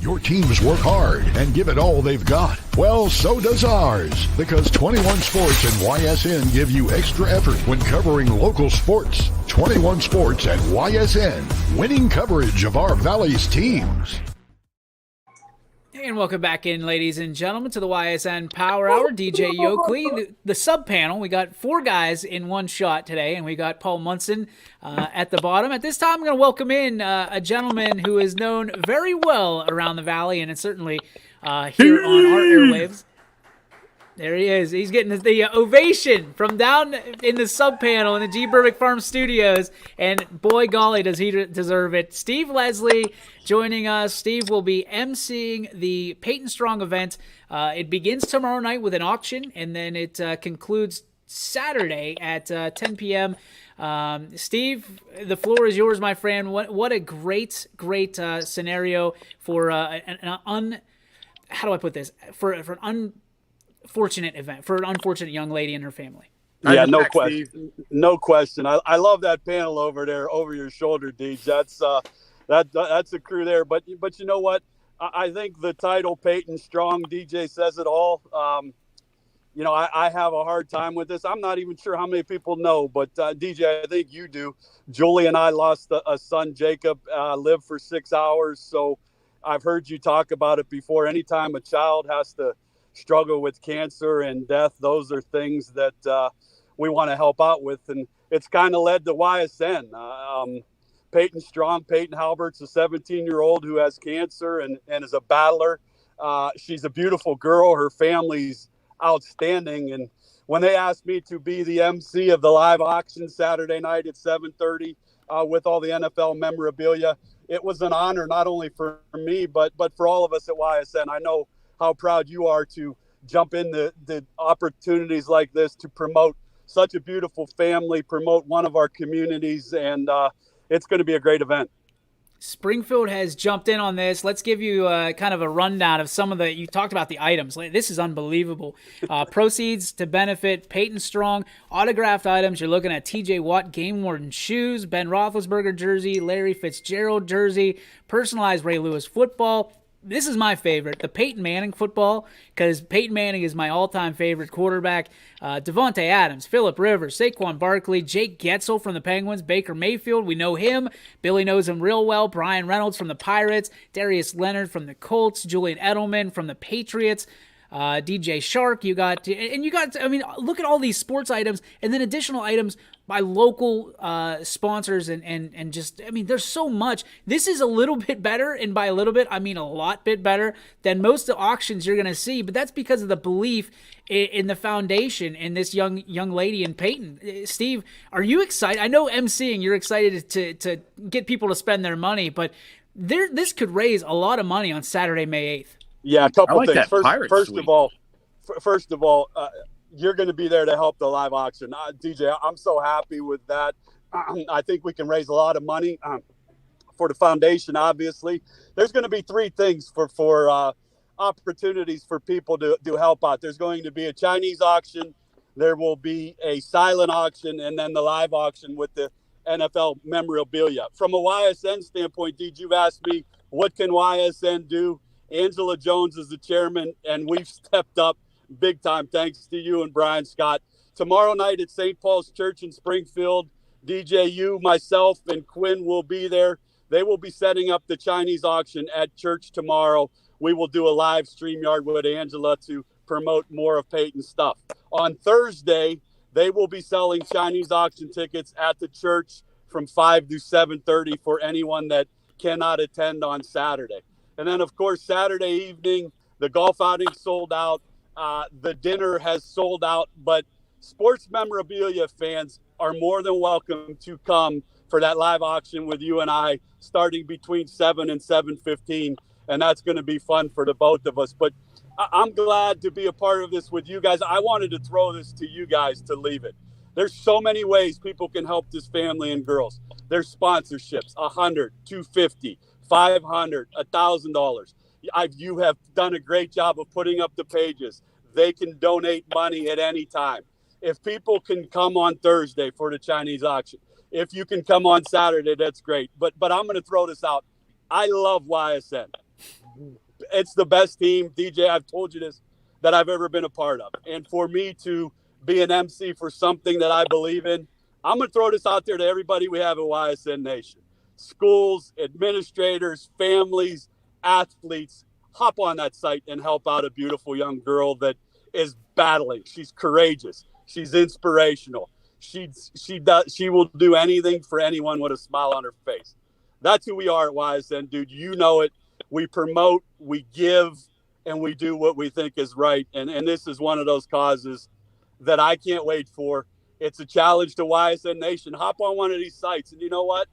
S16: Your teams work hard and give it all they've got. Well, so does ours, because 21 Sports and YSN give you extra effort when covering local sports. 21 Sports and YSN, winning coverage of our Valley's teams.
S1: And welcome back in, ladies and gentlemen, to the YSN Power Hour. DJ Yoakley, the sub panel. We got 4 guys in one shot today, and we got Paul Munson at the bottom. At this time, I'm going to welcome in a gentleman who is known very well around the Valley, and it's certainly here on our airwaves. There he is. He's getting the ovation from down in the sub panel in the G. Burbick Farm Studios, and boy golly, does he deserve it. Steve Leslie joining us. Steve will be emceeing the Peyton Strong event. It begins tomorrow night with an auction, and then it concludes Saturday at 10 p.m. Steve, the floor is yours, my friend. What a great scenario for how do I put this? For an unfortunate event, for an unfortunate young lady and her family.
S17: Yeah, no question. No question. I love that panel over there, over your shoulder, Deej. That's a crew there. But you know what? I think the title Peyton Strong, DJ says it all. You know, I have a hard time with this. I'm not even sure how many people know, but DJ, I think you do. Julie and I lost a son, Jacob, lived for 6 hours. So I've heard you talk about it before. Anytime a child has to struggle with cancer and death, those are things that we want to help out with. And it's kind of led to YSN. Peyton Strong, Peyton Halbert's a 17-year-old who has cancer and is a battler. She's a beautiful girl. Her family's outstanding. And when they asked me to be the MC of the live auction Saturday night at 7:30 with all the NFL memorabilia, it was an honor not only for me, but for all of us at YSN. I know how proud you are to jump in the opportunities like this to promote such a beautiful family, promote one of our communities, and it's going to be a great event.
S1: Springfield has jumped in on this. Let's give you kind of a rundown of some of you talked about the items. This is unbelievable. Proceeds to benefit Peyton Strong. Autographed items. You're looking at TJ Watt game worn shoes, Ben Roethlisberger jersey, Larry Fitzgerald jersey, personalized Ray Lewis football. This is my favorite, the Peyton Manning football, because Peyton Manning is my all-time favorite quarterback. Devontae Adams, Phillip Rivers, Saquon Barkley, Jake Getzel from the Penguins, Baker Mayfield, we know him. Billy knows him real well. Brian Reynolds from the Pirates, Darius Leonard from the Colts, Julian Edelman from the Patriots, DJ Shark, I mean, look at all these sports items, and then additional items by local sponsors and just, I mean, there's so much. This is a little bit better, and by a little bit, I mean a lot bit better than most of the auctions you're going to see, but that's because of the belief in the foundation in this young lady in Peyton. Steve, are you excited? I know emceeing, you're excited to get people to spend their money, but this could raise a lot of money on Saturday, May 8th.
S17: Yeah, a couple
S2: like
S17: things.
S2: First
S17: of all, you're going to be there to help the live auction. DJ, I'm so happy with that. I think we can raise a lot of money for the foundation, obviously. There's going to be 3 things for opportunities for people to help out. There's going to be a Chinese auction. There will be a silent auction, and then the live auction with the NFL memorabilia. From a YSN standpoint, Did you've asked me, what can YSN do? Angela Jones is the chairman, and we've stepped up big time, thanks to you and Brian Scott. Tomorrow night at St. Paul's Church in Springfield, DJ, you, myself, and Quinn will be there. They will be setting up the Chinese auction at church tomorrow. We will do a live StreamYard with Angela to promote more of Peyton's stuff. On Thursday, they will be selling Chinese auction tickets at the church from 5 to 7:30 for anyone that cannot attend on Saturday. And then, of course, Saturday evening, the golf outing sold out. The dinner has sold out, but sports memorabilia fans are more than welcome to come for that live auction with you and I, starting between 7 and 7:15, and that's going to be fun for the both of us. But I'm glad to be a part of this with you guys. I wanted to throw this to you guys to leave it. There's so many ways people can help this family and girls. There's sponsorships, $100, $250, $500, $1,000. You have done a great job of putting up the pages. They can donate money at any time. If people can come on Thursday for the Chinese auction, if you can come on Saturday, that's great. But I'm going to throw this out. I love YSN. It's the best team, DJ, I've told you this, that I've ever been a part of. And for me to be an MC for something that I believe in, I'm going to throw this out there to everybody we have at YSN Nation. Schools, administrators, families, athletes, hop on that site and help out a beautiful young girl that is battling. She's courageous. She's inspirational. She will do anything for anyone with a smile on her face. That's who we are at YSN, dude. You know it. We promote, we give, and we do what we think is right. And this is one of those causes that I can't wait for. It's a challenge to YSN Nation. Hop on one of these sites, and you know what?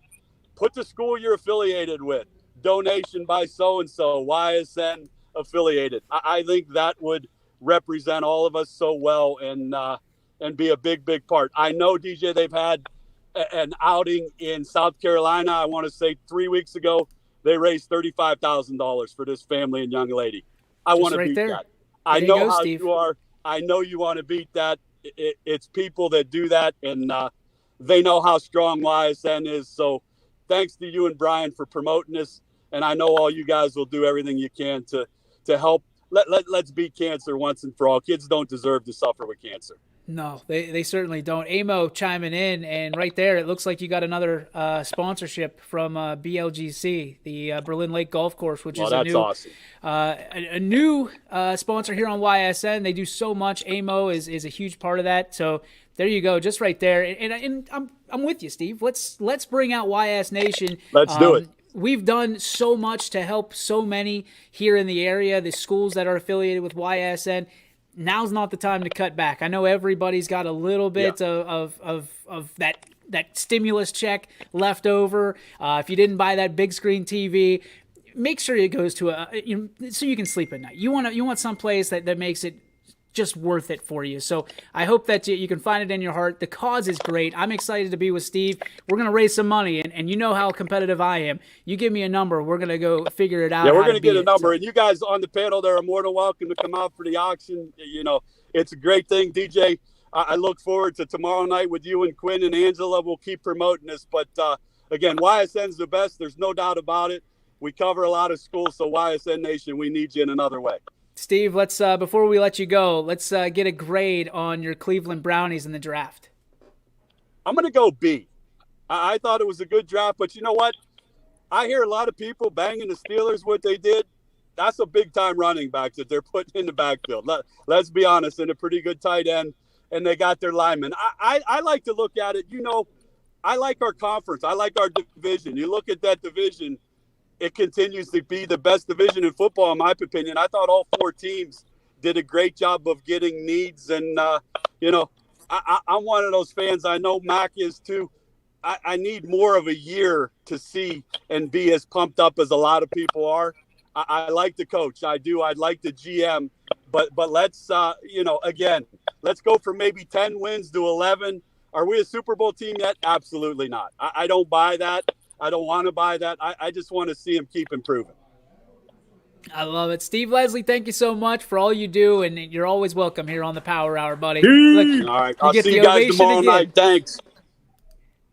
S17: Put the school you're affiliated with. Donation by so-and-so, YSN affiliated. I think that would represent all of us so well and be a big, big part. I know, DJ, they've had an outing in South Carolina. I want to say 3 weeks ago, they raised $35,000 for this family and young lady. I want to beat that. I know how you are. I know you want to beat that. It's people that do that, and they know how strong YSN is. So thanks to you and Brian for promoting this. And I know all you guys will do everything you can to help. Let's beat cancer once and for all. Kids don't deserve to suffer with cancer.
S1: No, they certainly don't. Amo chiming in, and right there, it looks like you got another sponsorship from BLGC, the Berlin Lake Golf Course, which is
S17: awesome.
S1: A new sponsor here on YSN. They do so much. Amo is a huge part of that. So there you go, just right there. And I'm with you, Steve. Let's bring out YS Nation.
S17: Let's do it.
S1: We've done so much to help so many here in the area, the schools that are affiliated with YSN. Now's not the time to cut back. I know everybody's got a little bit of that stimulus check left over. If you didn't buy that big screen TV, make sure it goes to so you can sleep at night. You want some place that makes it just worth it for you. So I hope that you can find it in your heart. The cause is great. I'm excited to be with Steve. We're going to raise some money, and you know how competitive I am. You give me a number, we're going to go figure it out.
S17: Yeah, we're going to get a number. And you guys on the panel there are more than welcome to come out for the auction. You know, it's a great thing, DJ. I look forward to tomorrow night with you and Quinn and Angela. We'll keep promoting this. But, again, YSN's the best. There's no doubt about it. We cover a lot of schools, so YSN Nation, we need you in another way.
S1: Steve, let's before we let you go, let's get a grade on your Cleveland Brownies in the draft.
S17: I'm going to go B. I thought it was a good draft, but you know what? I hear a lot of people banging the Steelers what they did. That's a big-time running back that they're putting in the backfield. Let's be honest, and a pretty good tight end, and they got their linemen. I like to look at it. You know, I like our conference. I like our division. You look at that division, it continues to be the best division in football, in my opinion. I thought all four teams did a great job of getting needs. And, you know, I'm one of those fans. I know Mac is too. I need more of a year to see and be as pumped up as a lot of people are. I like the coach. I do. I'd like the GM. But let's, you know, again, let's go from maybe 10 wins to 11. Are we a Super Bowl team yet? Absolutely not. I don't buy that. I don't want to buy that. I just want to see him keep improving.
S1: I love it. Steve Leslie, thank you so much for all you do, and you're always welcome here on the Power Hour, buddy. Look,
S17: All right.
S1: you
S17: I'll
S1: get
S17: see
S1: the
S17: you guys
S1: ovation
S17: tomorrow
S1: again.
S17: night. Thanks.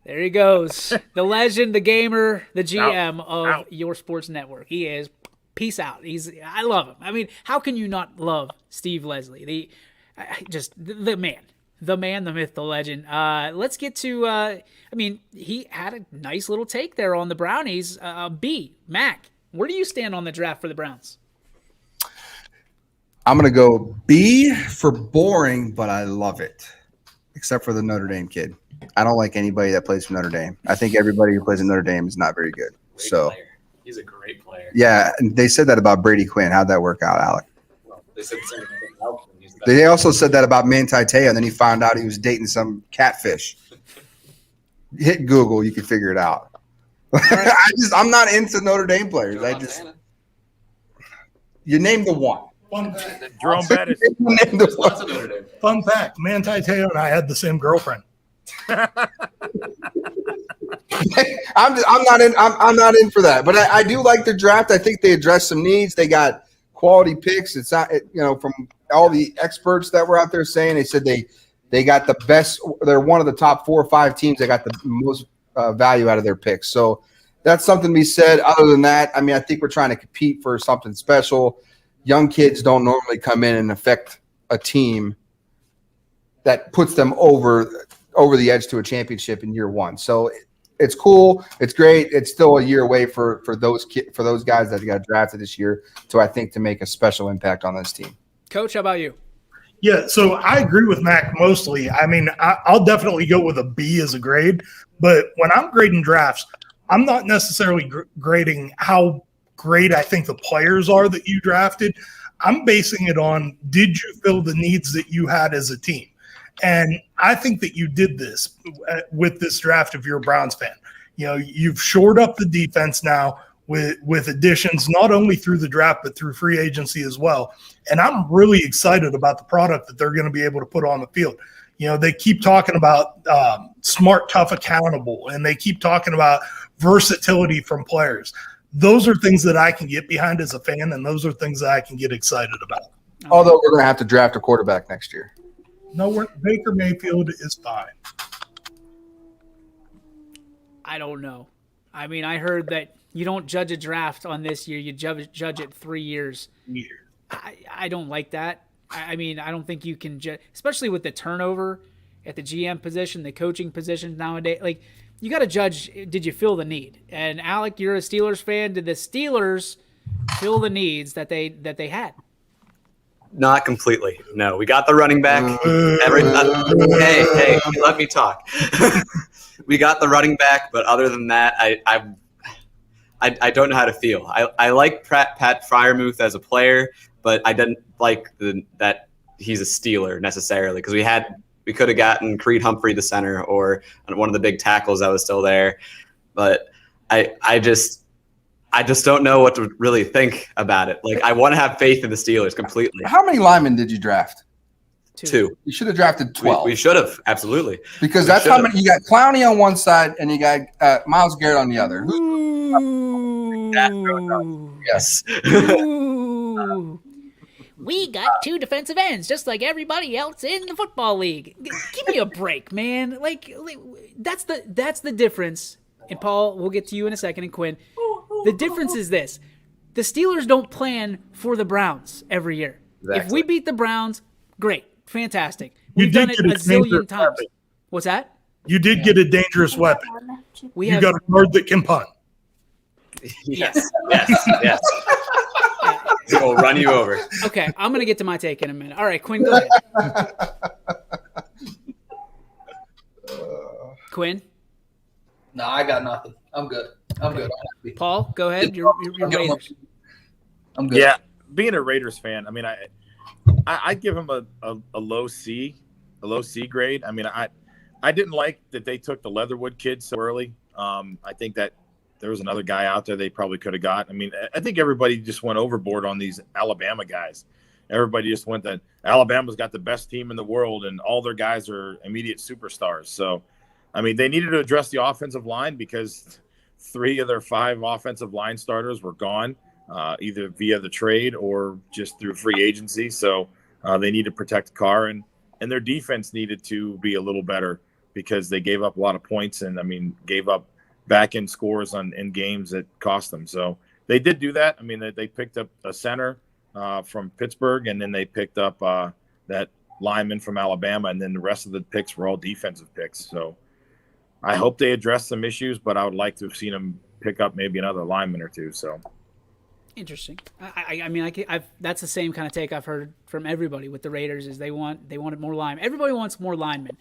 S1: There he goes. The legend, the gamer, the GM of
S2: Out.
S1: your sports network. He is. Peace out. I love him. I mean, how can you not love Steve Leslie? The man. The man, the myth, the legend. Let's get to, he had a nice little take there on the Brownies. B, Mac, where do you stand on the draft for the Browns?
S7: I'm going to go B for boring, but I love it, except for the Notre Dame kid. I don't like anybody that plays for Notre Dame. I think everybody who plays in Notre Dame is not very good.
S6: He's a great player.
S7: Yeah, and they said that about Brady Quinn. How'd that work out, Alec?
S6: Well, they said the same thing about Elton. He's the best.
S7: They also said that about Manti Te'o, and then he found out he was dating some catfish. Hit Google, you can figure it out. I'm not into Notre Dame players. You name the one.
S5: Fun fact.
S2: Jerome Bettis.
S5: Fun fact. Manti Te'o and I had the same girlfriend.
S7: I'm not in for that, but I do like their draft. I think they addressed some needs. They got quality picks. It's not, from all the experts that were out there saying, they said they got the best. They're one of the top 4 or 5 teams that got the most value out of their picks. So that's something to be said. Other than that, I think we're trying to compete for something special. Young kids don't normally come in and affect a team that puts them over the edge to a championship in year one. So it's cool. It's great. It's still a year away for those guys that got drafted this year to make a special impact on this team.
S1: Coach, how about you?
S5: Yeah, so I agree with Mac mostly. I'll definitely go with a B as a grade, but when I'm grading drafts, I'm not necessarily grading how great I think the players are that you drafted. I'm basing it on, did you fill the needs that you had as a team? And I think that you did this with this draft if you're a Browns fan. You've shored up the defense now with additions, not only through the draft, but through free agency as well. And I'm really excited about the product that they're going to be able to put on the field. They keep talking about smart, tough, accountable, and they keep talking about versatility from players. Those are things that I can get behind as a fan, and those are things that I can get excited about.
S7: Although we're going to have to draft a quarterback next year.
S5: No, Baker Mayfield is fine.
S1: I don't know. I heard that you don't judge a draft on this year. You judge it 3 years. I don't like that. I don't think you can judge, especially with the turnover at the GM position, the coaching position nowadays. Like, you got to judge, did you fill the need? And Alec, you're a Steelers fan. Did the Steelers fill the needs that they had?
S6: Not completely. No, we got the running back. Hey, let me talk. We got the running back, but other than that, I don't know how to feel. I like Pat Freiermuth as a player, but I didn't like that he's a Steeler necessarily, because we could have gotten Creed Humphrey, the center, or one of the big tackles that was still there. But I just don't know what to really think about it. Like, I want to have faith in the Steelers completely.
S7: How many linemen did you draft?
S6: 2.
S7: You should have drafted 12.
S6: We should have, absolutely.
S7: Because that's how many. You got Clowney on one side and you got Myles Garrett on the other.
S6: Yes.
S1: We got 2 defensive ends, just like everybody else in the football league. Give me a break, man. Like that's the difference. And Paul, we'll get to you in a second, and Quinn. The difference is this: the Steelers don't plan for the Browns every year.
S6: Exactly.
S1: If we beat the Browns, great, fantastic. We've done it a zillion times. What's that?
S5: You did get a dangerous weapon. You got a guard that can punt.
S6: Yes. We'll run you over.
S1: Okay, I'm going to get to my take in a minute. All right, Quinn, go ahead. Quinn?
S8: No, I got nothing. I'm good.
S1: Paul, go ahead. You're Raiders.
S8: I'm good.
S2: Yeah, being a Raiders fan, I give him a low C grade. I didn't like that they took the Leatherwood kid so early. I think that there was another guy out there they probably could have got. I think everybody just went overboard on these Alabama guys. Everybody just went that Alabama's got the best team in the world and all their guys are immediate superstars. So, they needed to address the offensive line because 3 of their 5 offensive line starters were gone. either via the trade or just through free agency. So they need to protect Carr, and their defense needed to be a little better because they gave up a lot of points and, gave up back-end scores in games that cost them. So they did do that. They picked up a center from Pittsburgh, and then they picked up that lineman from Alabama, and then the rest of the picks were all defensive picks. So I hope they address some issues, but I would like to have seen them pick up maybe another lineman or two. So
S1: interesting. That's the same kind of take I've heard from everybody with the Raiders is they wanted more linemen. Everybody wants more linemen.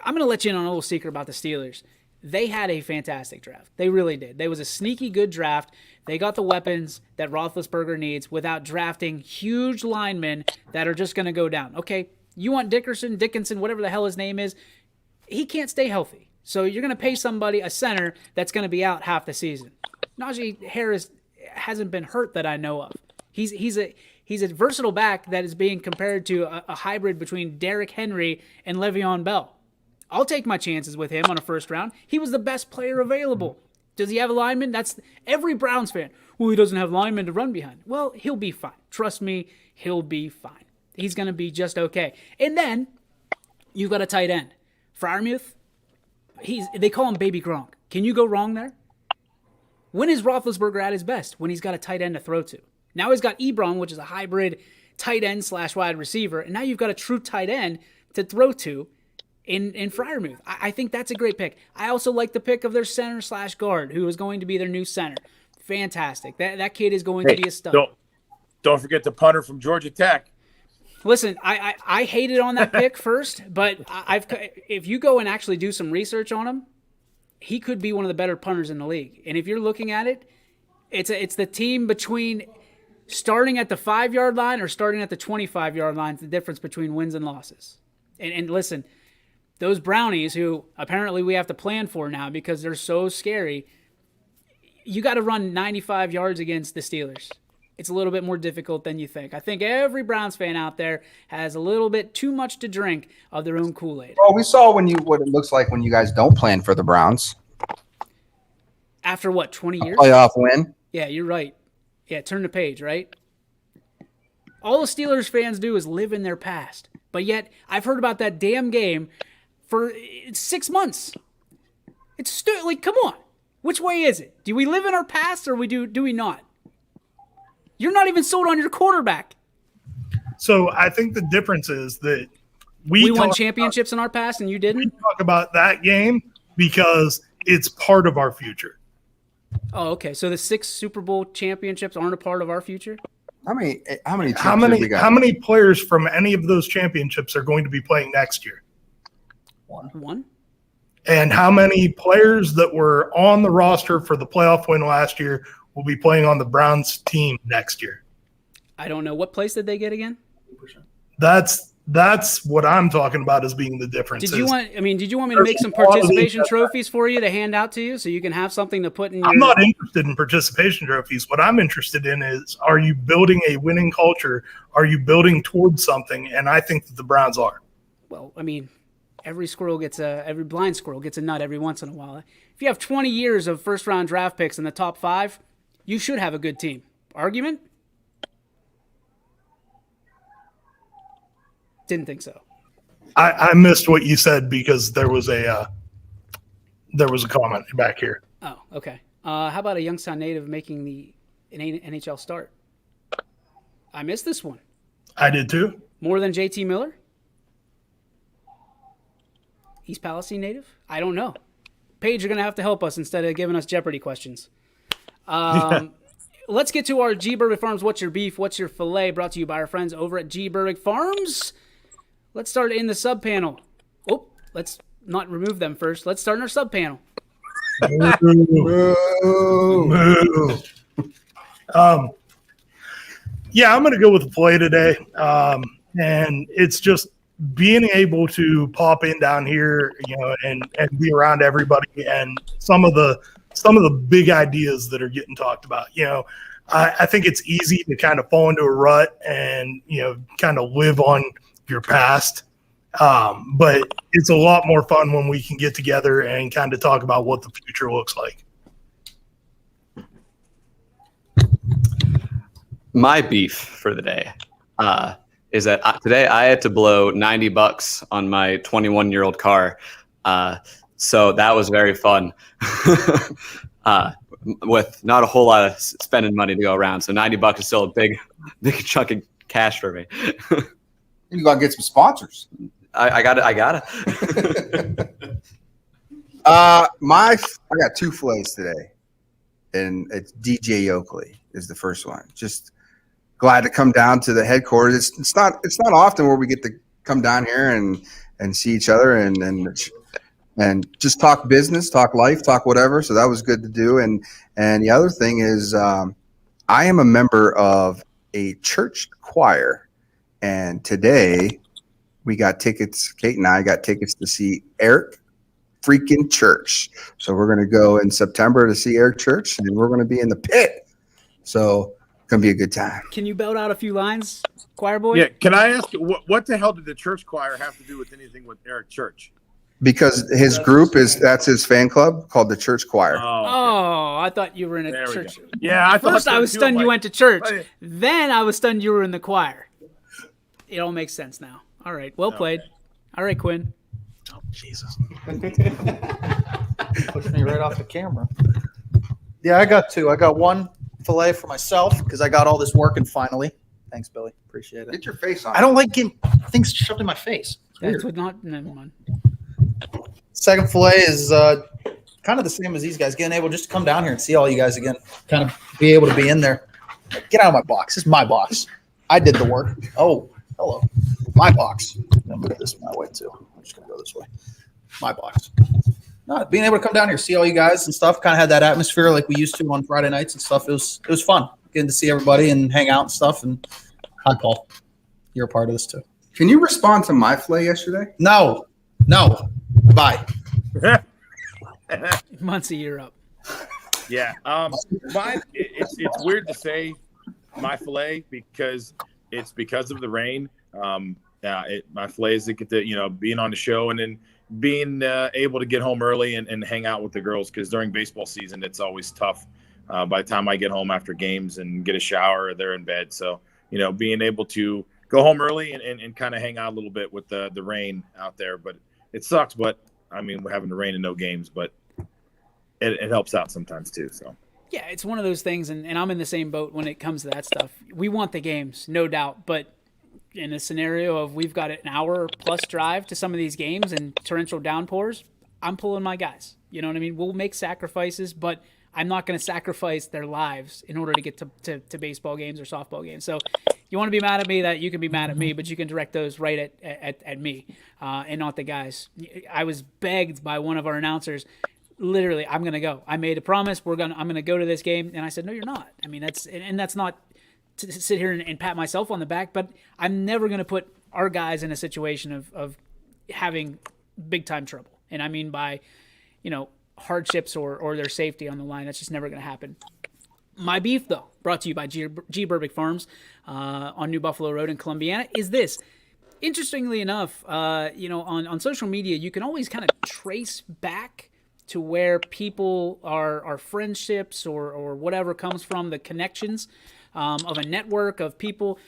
S1: I'm going to let you in on a little secret about the Steelers. They had a fantastic draft. They really did. They was a sneaky good draft. They got the weapons that Roethlisberger needs without drafting huge linemen that are just going to go down. Okay, you want Dickinson, whatever the hell his name is, he can't stay healthy. So you're going to pay somebody, a center, that's going to be out half the season. Najee Harris hasn't been hurt that I know of. He's a versatile back that is being compared to a hybrid between Derrick Henry and Le'Veon Bell. I'll take my chances with him on a first round. He was the best player available. Does he have a lineman? That's every Browns fan. Well, he doesn't have linemen to run behind. Well, he'll be fine. Trust me, he'll be fine. He's going to be just okay. And then you've got a tight end. Freiermuth, they call him Baby Gronk. Can you go wrong there? When is Roethlisberger at his best? When he's got a tight end to throw to. Now he's got Ebron, which is a hybrid tight end / wide receiver. And now you've got a true tight end to throw to in Freiermuth. I think that's a great pick. I also like the pick of their center / guard, who is going to be their new center. Fantastic. That kid is going to be a stud.
S2: Don't forget the punter from Georgia Tech.
S1: Listen, I hated on that pick first, but if you go and actually do some research on him, he could be one of the better punters in the league. And if you're looking at it, it's the team between starting at the 5-yard line or starting at the 25-yard line. The difference between wins and losses. And listen, those Brownies, who apparently we have to plan for now because they're so scary, you got to run 95 yards against the Steelers. It's a little bit more difficult than you think. I think every Browns fan out there has a little bit too much to drink of their own Kool-Aid.
S7: Well, we saw what it looks like when you guys don't plan for the Browns.
S1: After what, 20 years?
S7: Playoff win.
S1: Yeah, you're right. Yeah, turn the page, right? All the Steelers fans do is live in their past. But yet, I've heard about that damn game for 6 months. It's come on. Which way is it? Do we live in our past or do we not? You're not even sold on your quarterback.
S5: So I think the difference is that
S1: we won championships in our past and you didn't?
S5: We talk about that game because it's part of our future.
S1: Oh, okay. So the 6 Super Bowl championships aren't a part of our future?
S7: How many
S5: players from any of those championships are going to be playing next year?
S1: One.
S5: And how many players that were on the roster for the playoff win last year will be playing on the Browns team next year?
S1: I don't know. What place did they get again?
S5: That's what I'm talking about as being the difference.
S1: Did you want me to make some participation trophies for you to hand out to you so you can have something to put in your...
S5: I'm not interested in participation trophies. What I'm interested in is, are you building a winning culture? Are you building towards something? And I think that the Browns are.
S1: Well, every blind squirrel gets a nut every once in a while. If you have 20 years of first-round draft picks in the top 5, you should have a good team. Argument? Didn't think so.
S5: I missed what you said because there was a comment back here.
S1: Oh, okay. How about a Youngstown native making an NHL start? I missed this one.
S5: I did too.
S1: More than JT Miller? East Palestine native? I don't know. Paige, you're going to have to help us instead of giving us Jeopardy questions. Let's get to our G. Berwick Farms What's Your Beef, What's Your Filet, brought to you by our friends over at G. Berwick Farms. Let's start in the sub-panel. Oh, let's not remove them first. Let's start in our sub-panel.
S5: Yeah, I'm going to go with the play today. And it's just being able to pop in down here, and be around everybody and some of the big ideas that are getting talked about. I think it's easy to kind of fall into a rut and, kind of live on your past. But it's a lot more fun when we can get together and kind of talk about what the future looks like.
S6: My beef for the day is that today I had to blow $90 on my 21-year-old car. So that was very fun. With not a whole lot of spending money to go around. So $90 is still a big chunk of cash for me.
S7: You gotta get some sponsors.
S6: I got it.
S7: I got 2 fillets today, and it's DJ Oakley is the first one. Just glad to come down to the headquarters. It's not often where we get to come down here and see each other and just talk business, talk life, talk whatever. So that was good to do. And the other thing is, I am a member of a church choir, and today we got tickets. Kate and I got tickets to see Eric freaking Church. So we're going to go in September to see Eric Church, and we're going to be in the pit. So it's going to be a good time.
S1: Can you belt out a few lines, choir boy?
S2: Yeah. Can I ask what the hell did the church choir have to do with anything with Eric Church?
S7: Because his group that's his fan club called the Church Choir.
S1: Oh, I thought you were in a church.
S2: Yeah, I thought
S1: first I was stunned you went to church.
S2: Right.
S1: Then I was stunned you were in the choir. It all makes sense now. All right, well played. All right, Quinn.
S5: Oh, Jesus.
S8: Pushed me right off the camera. Yeah, I got 2. I got 1 fillet for myself because I got all this working finally. Thanks, Billy. Appreciate it.
S7: Get your face on.
S8: I don't like getting things shoved in my face.
S1: That's what not. Never mind.
S8: Second fillet is kind of the same as these guys. Getting able just to come down here and see all you guys again. Kind of be able to be in there. Get out of my box. This is my box. I did the work. Oh, hello. My box. I'm going to move this my way too. I'm just going to go this way. My box. No, being able to come down here, see all you guys and stuff, kind of had that atmosphere like we used to on Friday nights and stuff. It was fun getting to see everybody and hang out and stuff. And hi, Paul. You're a part of this too.
S7: Can you respond to my fillet yesterday?
S8: No. Bye.
S1: Muncie, you're up.
S2: Yeah. Mine. It's weird to say my fillet because it's because of the rain. My fillet is to get to being on the show and then being able to get home early and hang out with the girls because during baseball season it's always tough. By the time I get home after games and get a shower, they're in bed. So being able to go home early and kind of hang out a little bit with the rain out there, but it sucks. But I mean, we're having the rain and no games, but it helps out sometimes too. So
S1: yeah, it's one of those things, and I'm in the same boat when it comes to that stuff. We want the games, no doubt, but in a scenario of we've got an hour plus drive to some of these games and torrential downpours, I'm pulling my guys. You know what I mean? We'll make sacrifices, but I'm not going to sacrifice their lives in order to get to baseball games or softball games. So you want to be mad at me, that you can be mad at me, but you can direct those right at me and not the guys. I was begged by one of our announcers, literally, I'm going to go. I made a promise. I'm going to go to this game. And I said, no, you're not. I mean, that's not to sit here and pat myself on the back, but I'm never going to put our guys in a situation of having big time trouble. And I mean by, hardships or their safety on the line. That's just never going to happen. My beef, though, brought to you by G. Burbick Farms on New Buffalo Road in Columbiana, is this. Interestingly enough, on social media, you can always kind of trace back to where people are friendships or whatever comes from, the connections of a network of people.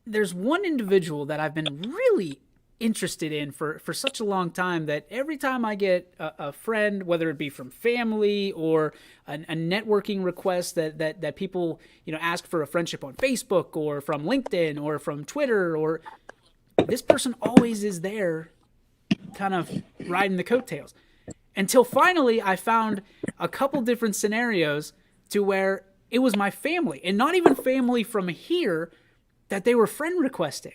S1: There's one individual that I've been really interested in for such a long time that every time I get a friend, whether it be from family or a networking request that people ask for a friendship on Facebook or from LinkedIn or from Twitter, or this person always is there kind of riding the coattails, until finally I found a couple different scenarios to where it was my family, and not even family from here, that they were friend requesting.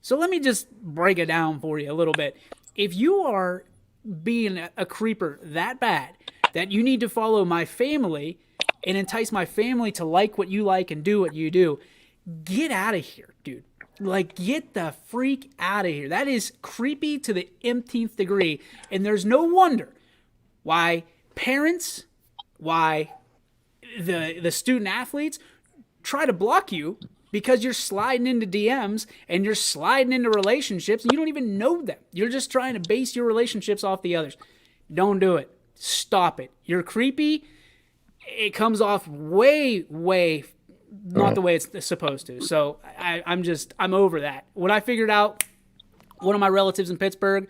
S1: So let me just break it down for you a little bit. If you are being a creeper that bad that you need to follow my family and entice my family to like what you like and do what you do, get out of here, dude. Like, get the freak out of here. That is creepy to the umpteenth degree. And there's no wonder why parents, why the student athletes try to block you, because you're sliding into DMs and you're sliding into relationships and you don't even know them. You're just trying to base your relationships off the others. Don't do it. Stop it. You're creepy. It comes off way, way not the way it's supposed to. So I'm over that. When I figured out one of my relatives in Pittsburgh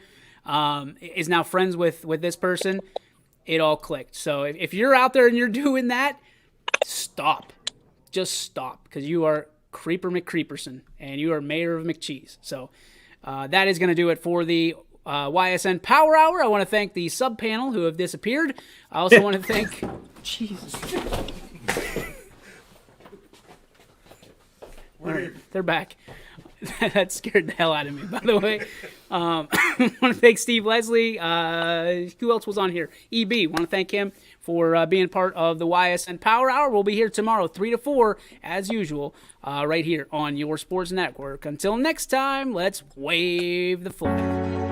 S1: is now friends with this person, it all clicked. So if you're out there and you're doing that, stop. Just stop, because you are Creeper McCreeperson, and you are Mayor of McCheese. So that is going to do it for the YSN Power Hour. I want to thank the sub panel who have disappeared. I also want to thank... Jesus. All right, they're back. That scared the hell out of me, by the way. I want to thank Steve Leslie. Who else was on here? EB. Want to thank him for being part of the YSN Power Hour. We'll be here tomorrow, 3 to 4, as usual, right here on your sports network. Until next time, let's wave the flag.